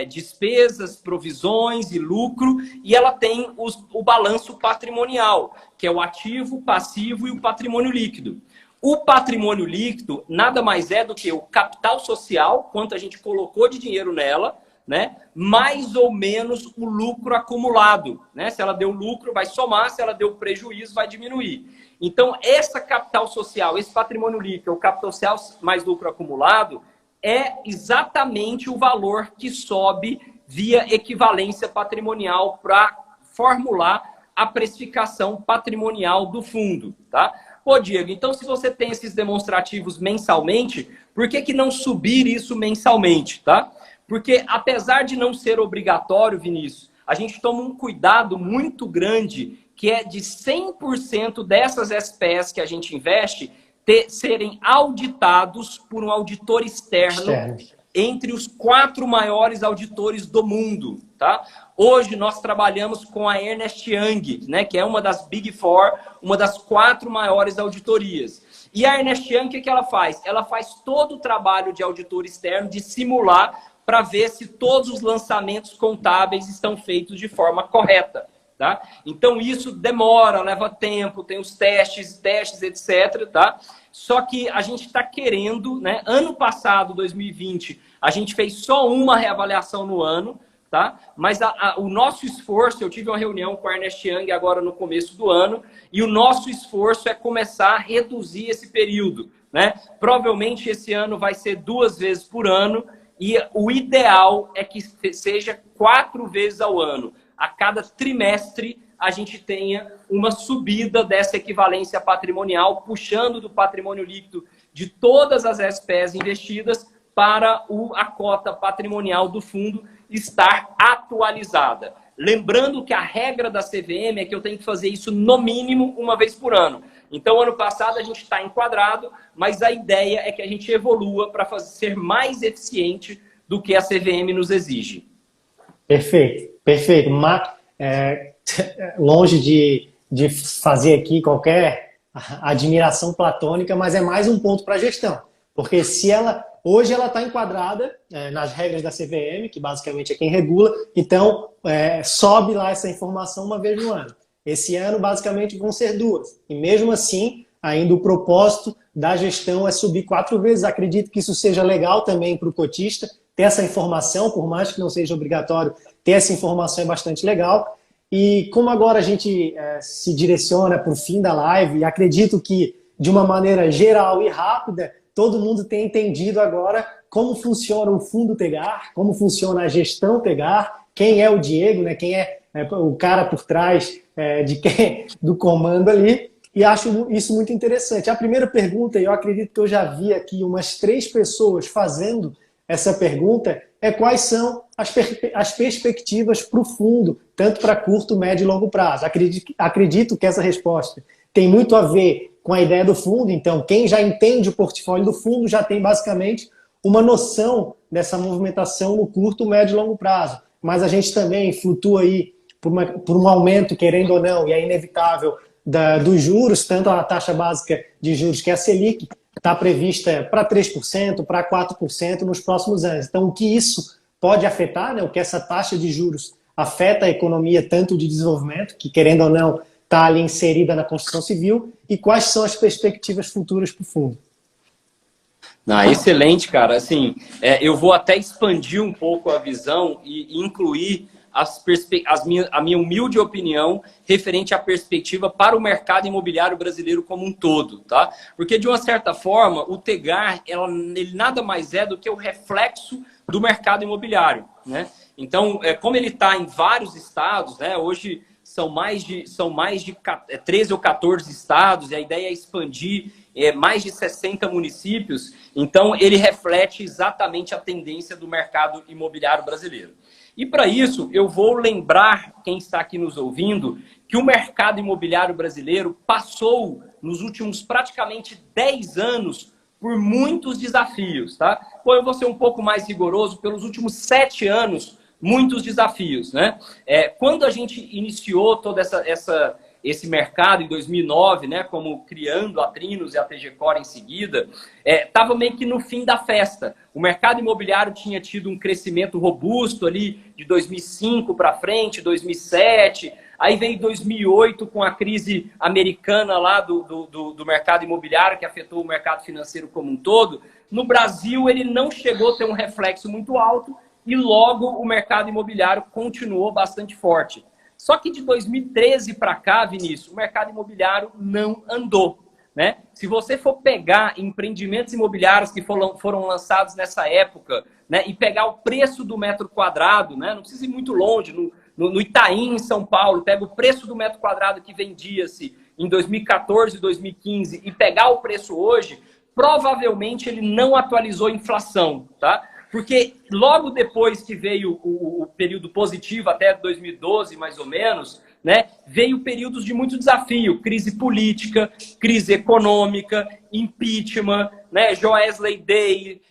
[SPEAKER 1] despesas, provisões e lucro, e ela tem o balanço patrimonial, que é o ativo, passivo e o patrimônio líquido. O patrimônio líquido nada mais é do que o capital social, quanto a gente colocou de dinheiro nela, né? Mais ou menos o lucro acumulado, né? Se ela deu lucro, vai somar, se ela deu prejuízo, vai diminuir. Então, essa capital social, esse patrimônio líquido, o capital social mais lucro acumulado, é exatamente o valor que sobe via equivalência patrimonial para formular a precificação patrimonial do fundo, tá? Pô, Diego, então se você tem esses demonstrativos mensalmente, por que não subir isso mensalmente, tá? Porque, apesar de não ser obrigatório, Vinícius, a gente toma um cuidado muito grande, que é de 100% dessas SPS que a gente investe serem auditados por um auditor externo entre os 4 maiores auditores do mundo, tá? Hoje nós trabalhamos com a Ernst Young, né, que é uma das Big Four, uma das 4 maiores auditorias. E a Ernst Young, o que ela faz? Ela faz todo o trabalho de auditor externo, de simular, para ver se todos os lançamentos contábeis estão feitos de forma correta, tá? Então isso demora, leva tempo, tem os testes, etc, tá? Só que a gente está querendo, né? Ano passado, 2020, a gente fez só uma reavaliação no ano, tá? Mas o nosso esforço, eu tive uma reunião com a Ernst Young agora no começo do ano, e o nosso esforço é começar a reduzir esse período, né? Provavelmente esse ano vai ser 2 vezes por ano, e o ideal é que seja 4 vezes ao ano. A cada trimestre a gente tenha uma subida dessa equivalência patrimonial, puxando do patrimônio líquido de todas as SPEs investidas para a cota patrimonial do fundo estar atualizada. Lembrando que a regra da CVM é que eu tenho que fazer isso no mínimo 1 vez por ano. Então, ano passado a gente está enquadrado, mas a ideia é que a gente evolua para ser mais eficiente do que a CVM nos exige.
[SPEAKER 2] Perfeito, perfeito. Longe de fazer aqui qualquer admiração platônica, mas é mais um ponto para a gestão. Porque se hoje ela está enquadrada nas regras da CVM, que basicamente é quem regula, então sobe lá essa informação 1 vez no ano. Esse ano, basicamente, vão ser 2. E mesmo assim, ainda o propósito da gestão é subir 4 vezes. Acredito que isso seja legal também para o cotista, ter essa informação, por mais que não seja obrigatório, ter essa informação é bastante legal. E como agora a gente se direciona para o fim da live, e acredito que, de uma maneira geral e rápida, todo mundo tem entendido agora como funciona o fundo Tegar, como funciona a gestão Tegar, quem é o Diego, né? Quem é o cara por trás do comando ali, e acho isso muito interessante. A primeira pergunta, e eu acredito que eu já vi aqui umas 3 pessoas fazendo essa pergunta, é quais são as perspectivas para o fundo, tanto para curto, médio e longo prazo. Acredito que essa resposta tem muito a ver com a ideia do fundo, então quem já entende o portfólio do fundo já tem basicamente uma noção dessa movimentação no curto, médio e longo prazo. Mas a gente também flutua aí por um aumento, querendo ou não, e é inevitável, dos juros, tanto a taxa básica de juros, que é a Selic, está prevista para 3%, para 4% nos próximos anos. Então, o que isso pode afetar, né? O que essa taxa de juros afeta a economia, tanto de desenvolvimento, que querendo ou não está ali inserida na construção civil, e quais são as perspectivas futuras para o fundo?
[SPEAKER 1] Excelente, cara. Assim, eu vou até expandir um pouco a visão e incluir a minha humilde opinião referente à perspectiva para o mercado imobiliário brasileiro como um todo, tá? Porque, de uma certa forma, o Tegar, ele nada mais é do que o reflexo do mercado imobiliário, né? Então, como ele está em vários estados, né? Hoje são mais de 13 ou 14 estados, e a ideia é expandir mais de 60 municípios. Então, ele reflete exatamente a tendência do mercado imobiliário brasileiro. E para isso, eu vou lembrar quem está aqui nos ouvindo que o mercado imobiliário brasileiro passou, nos últimos praticamente 10 anos, por muitos desafios, tá? Bom, eu vou ser um pouco mais rigoroso, pelos últimos 7 anos, muitos desafios, né? Quando a gente iniciou todo esse mercado em 2009, né, como criando a Trinos e a TG Core em seguida, estava meio que no fim da festa. O mercado imobiliário tinha tido um crescimento robusto ali de 2005 para frente, 2007, aí veio 2008 com a crise americana lá do mercado imobiliário, que afetou o mercado financeiro como um todo. No Brasil, ele não chegou a ter um reflexo muito alto e logo o mercado imobiliário continuou bastante forte. Só que de 2013 para cá, Vinícius, o mercado imobiliário não andou, né? Se você for pegar empreendimentos imobiliários que foram lançados nessa época, né, e pegar o preço do metro quadrado, né, não precisa ir muito longe, no Itaim, em São Paulo, pega o preço do metro quadrado que vendia-se em 2014, 2015 e pegar o preço hoje, provavelmente ele não atualizou a inflação, tá? Porque logo depois que veio o período positivo, até 2012 mais ou menos, né, veio períodos de muito desafio, crise política, crise econômica, impeachment, né, Joesley Day,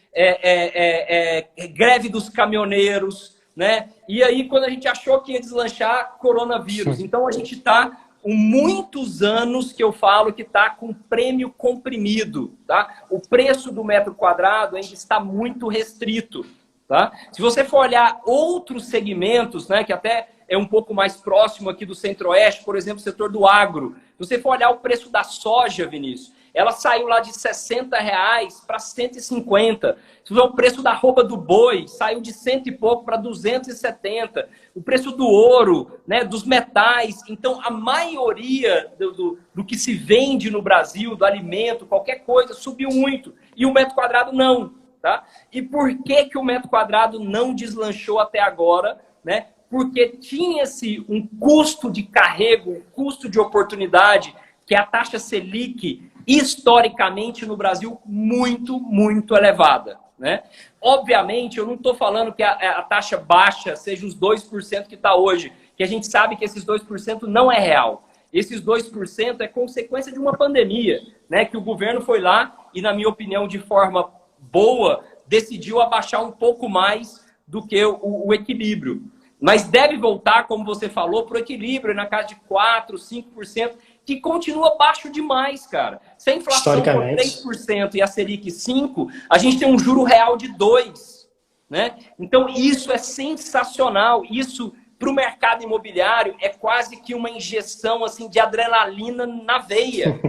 [SPEAKER 1] greve dos caminhoneiros, né? E aí quando a gente achou que ia deslanchar, coronavírus. Então a gente está com muitos anos que eu falo que está com prêmio comprimido, tá? O preço do metro quadrado ainda está muito restrito, tá? Se você for olhar outros segmentos, né, que até é um pouco mais próximo aqui do Centro-Oeste, por exemplo, o setor do agro. Se você for olhar o preço da soja, Vinícius, ela saiu lá de R$60 para 150. Se for o preço da arroba do boi, saiu de 100 e pouco para 270. O preço do ouro, né, dos metais. Então, a maioria do que se vende no Brasil, do alimento, qualquer coisa, subiu muito. E o metro quadrado não. Tá? E por que o metro quadrado não deslanchou até agora? Né? Porque tinha-se um custo de carrego, um custo de oportunidade, que é a taxa Selic, historicamente no Brasil, muito, muito elevada. Né? Obviamente, eu não estou falando que a taxa baixa seja os 2% que está hoje, que a gente sabe que esses 2% não é real. Esses 2% é consequência de uma pandemia, né? Que o governo foi lá e, na minha opinião, de forma boa, decidiu abaixar um pouco mais do que o equilíbrio. Mas deve voltar, como você falou, para o equilíbrio na casa de 4%, 5%, que continua baixo demais, cara. Se a inflação for 3% e a Selic 5%, a gente tem um juro real de 2%. Né? Então, isso é sensacional. Isso, para o mercado imobiliário, é quase que uma injeção assim, de adrenalina na veia.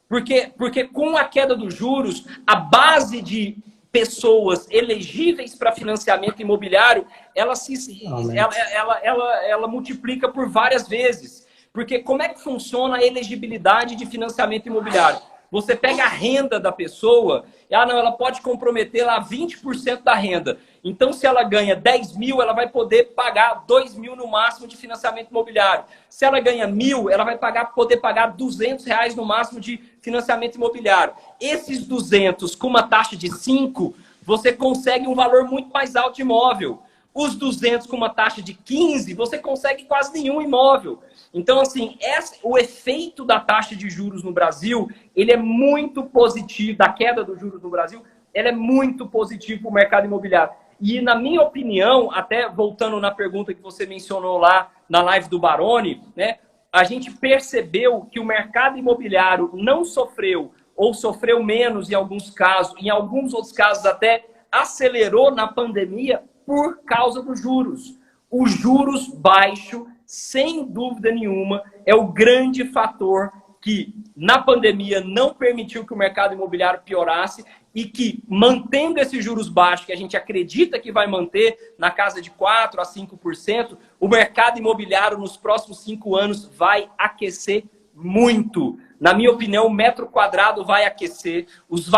[SPEAKER 1] Porque com a queda dos juros, a base de pessoas elegíveis para financiamento imobiliário, ela multiplica por várias vezes. Porque como é que funciona a elegibilidade de financiamento imobiliário? Você pega a renda da pessoa, ela pode comprometer lá 20% da renda. Então, se ela ganha 10 mil, ela vai poder pagar 2 mil no máximo de financiamento imobiliário. Se ela ganha 1.000, ela vai poder pagar R$200 no máximo de financiamento imobiliário. Esses 200 com uma taxa de 5, você consegue um valor muito mais alto de imóvel. Os 200 com uma taxa de 15, você consegue quase nenhum imóvel. Então, assim, o efeito da taxa de juros no Brasil, ele é muito positivo, da queda dos juros no Brasil, ele é muito positivo para o mercado imobiliário. E, na minha opinião, até voltando na pergunta que você mencionou lá na live do Baroni, né, a gente percebeu que o mercado imobiliário não sofreu, ou sofreu menos em alguns casos, em alguns outros casos até acelerou na pandemia por causa dos juros. Os juros baixos, sem dúvida nenhuma, é o grande fator que, na pandemia, não permitiu que o mercado imobiliário piorasse e que, mantendo esses juros baixos, que a gente acredita que vai manter na casa de 4% a 5%, o mercado imobiliário, nos próximos 5 anos, vai aquecer muito. Na minha opinião, o metro quadrado vai aquecer, os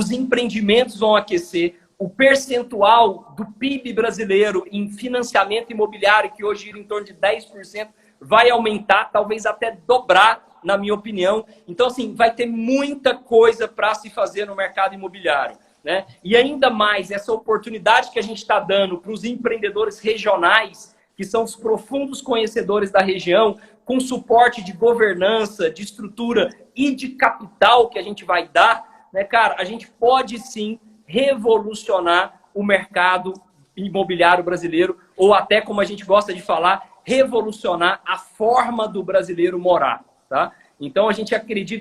[SPEAKER 1] empreendimentos vão aquecer, o percentual do PIB brasileiro em financiamento imobiliário, que hoje gira em torno de 10%, vai aumentar, talvez até dobrar, na minha opinião. Então, assim, vai ter muita coisa para se fazer no mercado imobiliário. Né? E ainda mais, essa oportunidade que a gente está dando para os empreendedores regionais, que são os profundos conhecedores da região, com suporte de governança, de estrutura e de capital que a gente vai dar, né, cara, a gente pode sim revolucionar o mercado imobiliário brasileiro, ou até, como a gente gosta de falar, revolucionar a forma do brasileiro morar, tá? Então,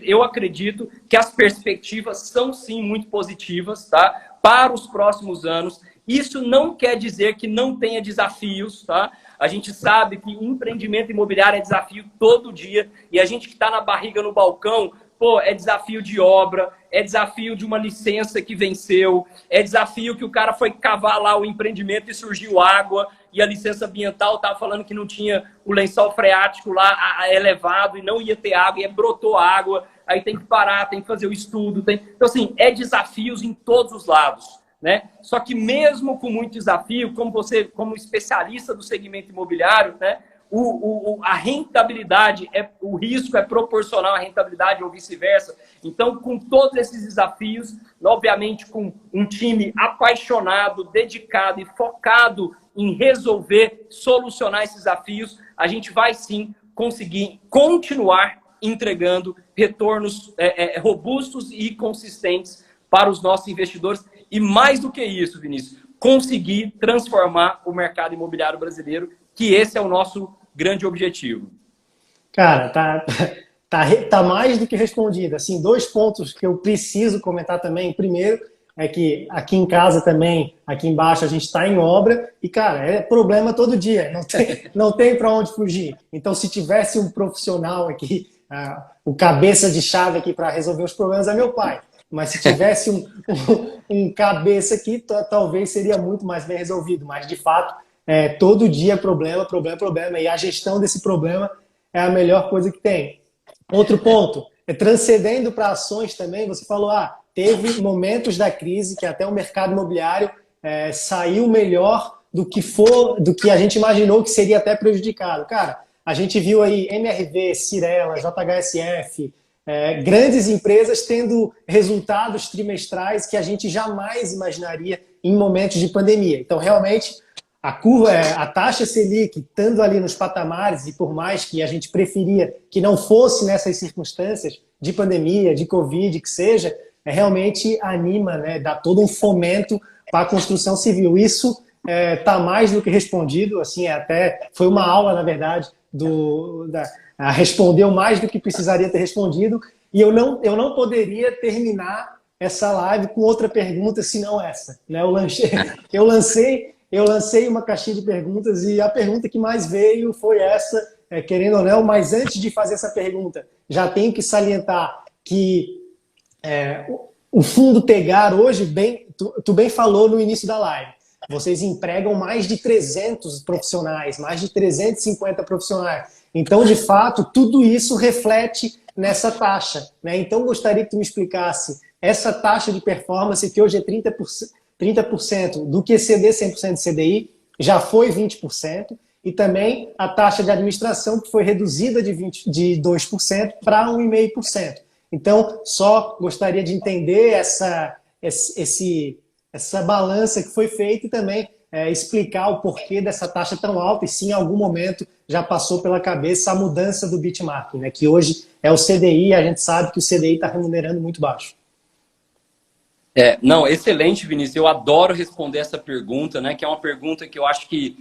[SPEAKER 1] eu acredito que as perspectivas são sim muito positivas, tá? Para os próximos anos. Isso não quer dizer que não tenha desafios, tá? A gente sabe que empreendimento imobiliário é desafio todo dia, e a gente que está na barriga no balcão, pô, é desafio de obra, é desafio de uma licença que venceu, é desafio que o cara foi cavar lá o empreendimento e surgiu água, e a licença ambiental estava falando que não tinha o lençol freático lá elevado e não ia ter água, e brotou água, aí tem que parar, tem que fazer o estudo. Então, assim, é desafios em todos os lados. Né? Só que mesmo com muito desafio, como você, como especialista do segmento imobiliário, né, a rentabilidade, o risco é proporcional à rentabilidade ou vice-versa. Então, com todos esses desafios, obviamente com um time apaixonado, dedicado e focado em resolver, solucionar esses desafios, a gente vai sim conseguir continuar entregando retornos robustos e consistentes para os nossos investidores. E mais do que isso, Vinícius, conseguir transformar o mercado imobiliário brasileiro, que esse é o nosso grande objetivo.
[SPEAKER 2] Cara, tá mais do que respondido. Assim, 2 pontos que eu preciso comentar também. Primeiro, é que aqui em casa também, aqui embaixo, a gente está em obra e, cara, é problema todo dia, não tem para onde fugir. Então, se tivesse um profissional aqui, o cabeça de chave aqui para resolver os problemas é meu pai. Mas se tivesse um cabeça aqui, talvez seria muito mais bem resolvido. Mas, de fato, todo dia problema, problema, problema. E a gestão desse problema é a melhor coisa que tem. Outro ponto, transcendendo para ações também, você falou, teve momentos da crise que até o mercado imobiliário saiu melhor do que a gente imaginou que seria até prejudicado. Cara, a gente viu aí MRV, Cyrela, JHSF, grandes empresas tendo resultados trimestrais que a gente jamais imaginaria em momentos de pandemia. Então, realmente, a taxa Selic, estando ali nos patamares, e por mais que a gente preferia que não fosse nessas circunstâncias de pandemia, de Covid, que seja, realmente anima, né, dá todo um fomento para a construção civil. Isso está mais do que respondido, assim, até foi uma aula, na verdade, respondeu mais do que precisaria ter respondido, e eu não poderia terminar essa live com outra pergunta, senão essa. Né? Eu lancei uma caixinha de perguntas e a pergunta que mais veio foi essa, querendo ou não, mas antes de fazer essa pergunta, já tenho que salientar que o Fundo Tegar hoje, tu bem falou no início da live, vocês empregam mais de 300 profissionais, mais de 350 profissionais. Então, de fato, tudo isso reflete nessa taxa. Né? Então, gostaria que tu me explicasse essa taxa de performance, que hoje é 30% do QCD 100% de CDI, já foi 20%, e também a taxa de administração, que foi reduzida de 2% para 1,5%. Então, só gostaria de entender essa balança que foi feita e também explicar o porquê dessa taxa tão alta e se em algum momento já passou pela cabeça a mudança do benchmark, né, que hoje é o CDI, e a gente sabe que o CDI está remunerando muito baixo.
[SPEAKER 1] Não, excelente, Vinícius. Eu adoro responder essa pergunta, né? Que é uma pergunta que eu acho que,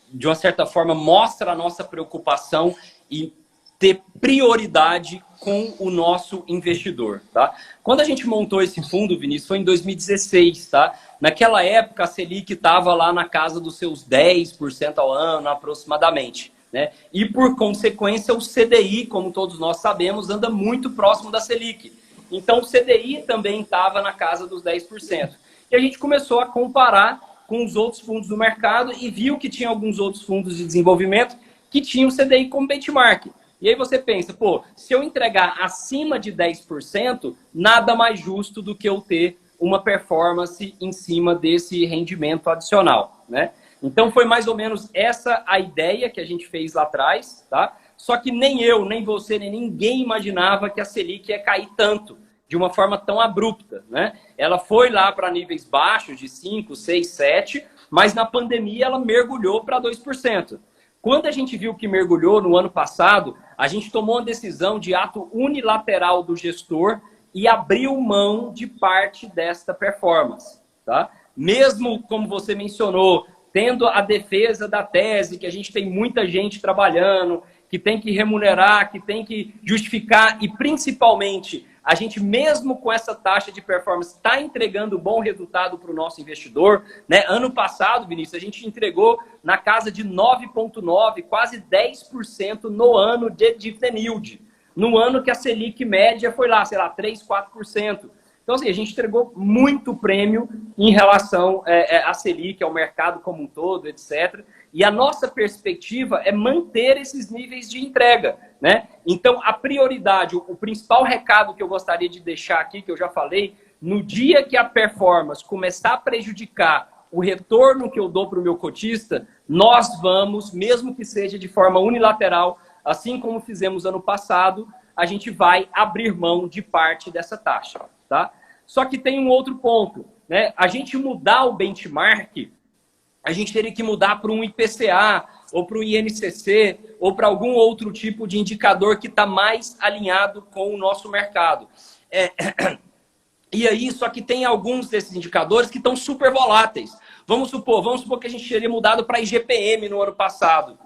[SPEAKER 1] de uma certa forma, mostra a nossa preocupação e ter prioridade com o nosso investidor, tá? Quando a gente montou esse fundo, Vinícius, foi em 2016, tá? Naquela época, a Selic estava lá na casa dos seus 10% ao ano, aproximadamente, né? E, por consequência, o CDI, como todos nós sabemos, anda muito próximo da Selic. Então, o CDI também estava na casa dos 10%. E a gente começou a comparar com os outros fundos do mercado e viu que tinha alguns outros fundos de desenvolvimento que tinham o CDI como benchmark. E aí você pensa, se eu entregar acima de 10%, nada mais justo do que eu ter uma performance em cima desse rendimento adicional, né? Então, foi mais ou menos essa a ideia que a gente fez lá atrás, tá? Só que nem eu, nem você, nem ninguém imaginava que a Selic ia cair tanto, de uma forma tão abrupta, né? Ela foi lá para níveis baixos, de 5, 6, 7, mas na pandemia ela mergulhou para 2%. Quando a gente viu que mergulhou no ano passado, a gente tomou uma decisão de ato unilateral do gestor e abriu mão de parte desta performance, tá? Mesmo, como você mencionou, tendo a defesa da tese, que a gente tem muita gente trabalhando, que tem que remunerar, que tem que justificar e, principalmente, a gente mesmo com essa taxa de performance está entregando bom resultado para o nosso investidor, né? Ano passado, Vinícius, a gente entregou na casa de 9,9%, quase 10% no ano de dividend yield. No ano que a Selic média foi lá, sei lá, 3%, 4%. Então, assim, a gente entregou muito prêmio em relação à Selic, ao mercado como um todo, etc. E a nossa perspectiva é manter esses níveis de entrega, né? Então, a prioridade, o principal recado que eu gostaria de deixar aqui, que eu já falei, no dia que a performance começar a prejudicar o retorno que eu dou para o meu cotista, nós vamos, mesmo que seja de forma unilateral, assim como fizemos ano passado, a gente vai abrir mão de parte dessa taxa, tá? Só que tem um outro ponto, né? A gente mudar o benchmark, a gente teria que mudar para um IPCA, ou para o INCC, ou para algum outro tipo de indicador que está mais alinhado com o nosso mercado. E aí, só que tem alguns desses indicadores que estão super voláteis. Vamos supor que a gente teria mudado para IGPM no ano passado.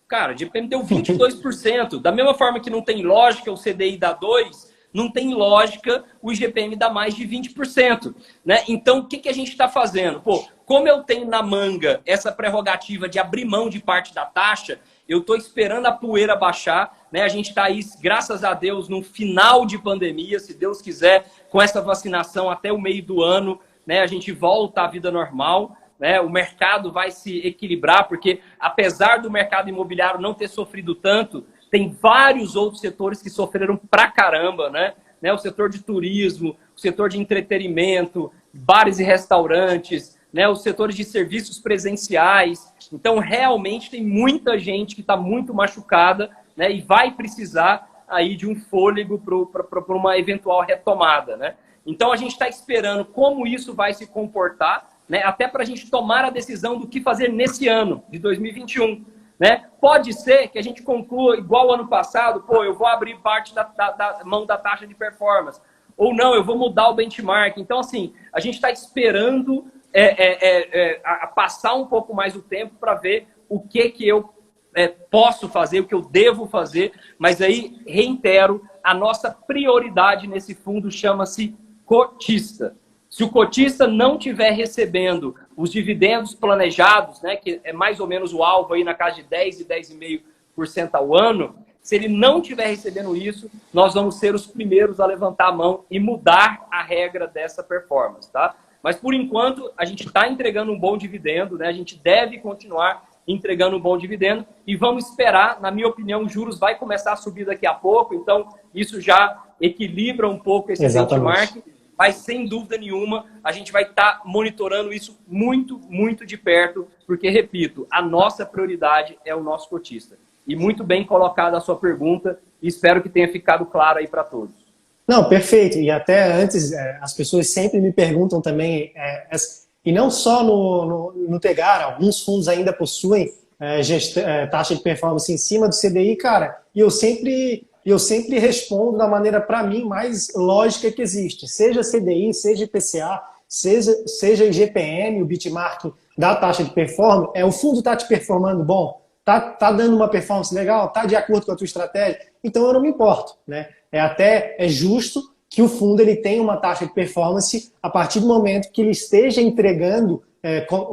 [SPEAKER 1] Cara, a IGPM deu 22%. Da mesma forma que não tem lógica o CDI dar 2%, não tem lógica o IGPM dar mais de 20%. Né? Então, o que a gente está fazendo? Pô, como eu tenho na manga essa prerrogativa de abrir mão de parte da taxa, eu estou esperando a poeira baixar, né? A gente está aí, graças a Deus, no final de pandemia, se Deus quiser, com essa vacinação até o meio do ano, né? A gente volta à vida normal, né? O mercado vai se equilibrar, porque apesar do mercado imobiliário não ter sofrido tanto, tem vários outros setores que sofreram pra caramba, né? O setor de turismo, o setor de entretenimento, bares e restaurantes, né? Os setores de serviços presenciais. Então, realmente, tem muita gente que está muito machucada, né? E vai precisar aí de um fôlego para uma eventual retomada, né? Então, a gente está esperando como isso vai se comportar, né? Até para a gente tomar a decisão do que fazer nesse ano, de 2021. Né? Pode ser que a gente conclua igual o ano passado, pô, eu vou abrir parte da mão da taxa de performance. Ou não, eu vou mudar o benchmark. Então, assim, a gente está esperando a passar um pouco mais o tempo para ver o que eu posso fazer, o que eu devo fazer. Mas aí, reitero, a nossa prioridade nesse fundo chama-se cotista. Se o cotista não estiver recebendo os dividendos planejados, né, que é mais ou menos o alvo aí na casa de 10 e 10,5% ao ano, se ele não estiver recebendo isso, nós vamos ser os primeiros a levantar a mão e mudar a regra dessa performance, tá? Mas, por enquanto, a gente está entregando um bom dividendo, né? A gente deve continuar entregando um bom dividendo e vamos esperar, na minha opinião, os juros vai começar a subir daqui a pouco, então isso já equilibra um pouco esse benchmark. Mas, sem dúvida nenhuma, a gente vai estar monitorando isso muito, muito de perto, porque, repito, a nossa prioridade é o nosso cotista. E muito bem colocada a sua pergunta, e espero que tenha ficado claro aí para todos.
[SPEAKER 2] Não, perfeito. E até antes, as pessoas sempre me perguntam também, e não só no Tegar, alguns fundos ainda possuem taxa de performance em cima do CDI, cara, e eu sempre respondo da maneira, para mim, mais lógica que existe. Seja CDI, seja IPCA, seja IGPM, o benchmark da taxa de performance, o fundo está te performando bom? Tá dando uma performance legal? Tá de acordo com a tua estratégia? Então eu não me importo, né? É justo que o fundo ele tenha uma taxa de performance a partir do momento que ele esteja entregando,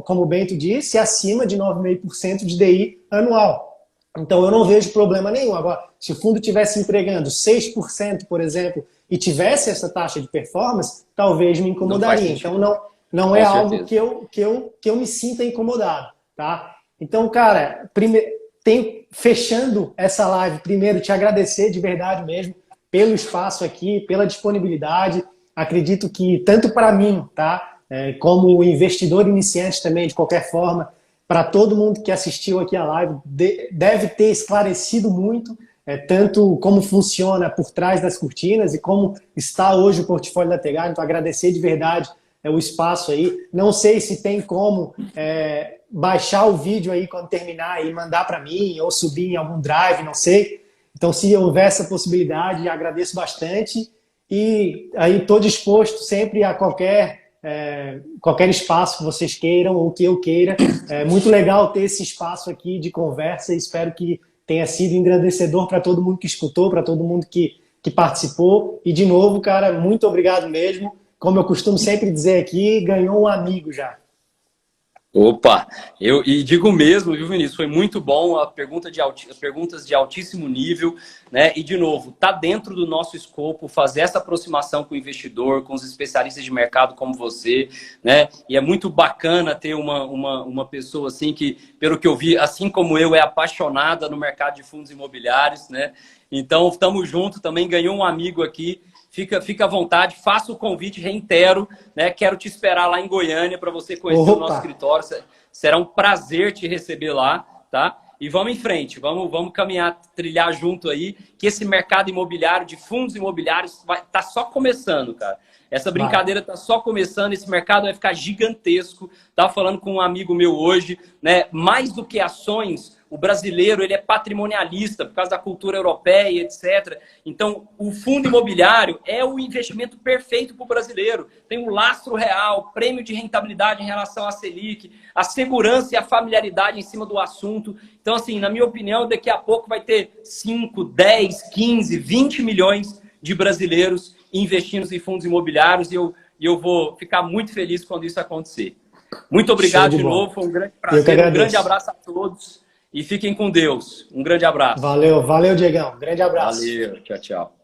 [SPEAKER 2] como o Bento disse, acima de 9,5% de DI anual. Então, eu não vejo problema nenhum. Agora, se o fundo estivesse entregando 6%, por exemplo, e tivesse essa taxa de performance, talvez me incomodaria. Então, não é algo que eu me sinta incomodado, tá? Então, cara, fechando essa live, primeiro, te agradecer de verdade mesmo pelo espaço aqui, pela disponibilidade. Acredito que, tanto para mim, tá? Como investidor iniciante também, de qualquer forma, para todo mundo que assistiu aqui a live, deve ter esclarecido muito, tanto como funciona por trás das cortinas e como está hoje o portfólio da Tegar. Então, agradecer de verdade o espaço aí. Não sei se tem como baixar o vídeo aí quando terminar e mandar para mim, ou subir em algum drive, não sei. Então, se houver essa possibilidade, agradeço bastante. E aí estou disposto sempre a qualquer espaço que vocês queiram ou que eu queira. É muito legal ter esse espaço aqui de conversa e espero que tenha sido engrandecedor para todo mundo que escutou, para todo mundo que participou. E, de novo, cara, muito obrigado mesmo. Como eu costumo sempre dizer aqui, ganhou um amigo já.
[SPEAKER 1] Opa, e digo mesmo, viu, Vinícius? Foi muito bom, perguntas de altíssimo nível, né? E, de novo, tá dentro do nosso escopo fazer essa aproximação com o investidor, com os especialistas de mercado como você, né? E é muito bacana ter uma pessoa assim que, pelo que eu vi, assim como eu, é apaixonada no mercado de fundos imobiliários, né? Então, estamos juntos, também ganhou um amigo aqui. Fica à vontade, faça o convite, reitero, né? Quero te esperar lá em Goiânia para você conhecer o nosso escritório. Será um prazer te receber lá, tá? E vamos em frente, vamos caminhar, trilhar junto aí, que esse mercado imobiliário, de fundos imobiliários, tá só começando, cara. Essa brincadeira tá só começando, esse mercado vai ficar gigantesco. Tava falando com um amigo meu hoje, né? Mais do que ações, o brasileiro ele é patrimonialista por causa da cultura europeia, etc. Então, o fundo imobiliário é o investimento perfeito para o brasileiro. Tem um lastro real, prêmio de rentabilidade em relação à Selic, a segurança e a familiaridade em cima do assunto. Então, assim, na minha opinião, daqui a pouco vai ter 5, 10, 15, 20 milhões de brasileiros investindo em fundos imobiliários e eu vou ficar muito feliz quando isso acontecer. Muito obrigado de novo, foi um grande prazer, um grande abraço a todos e fiquem com Deus. Um grande abraço.
[SPEAKER 2] Valeu, valeu, Diegão. Grande abraço.
[SPEAKER 1] Valeu, tchau, tchau.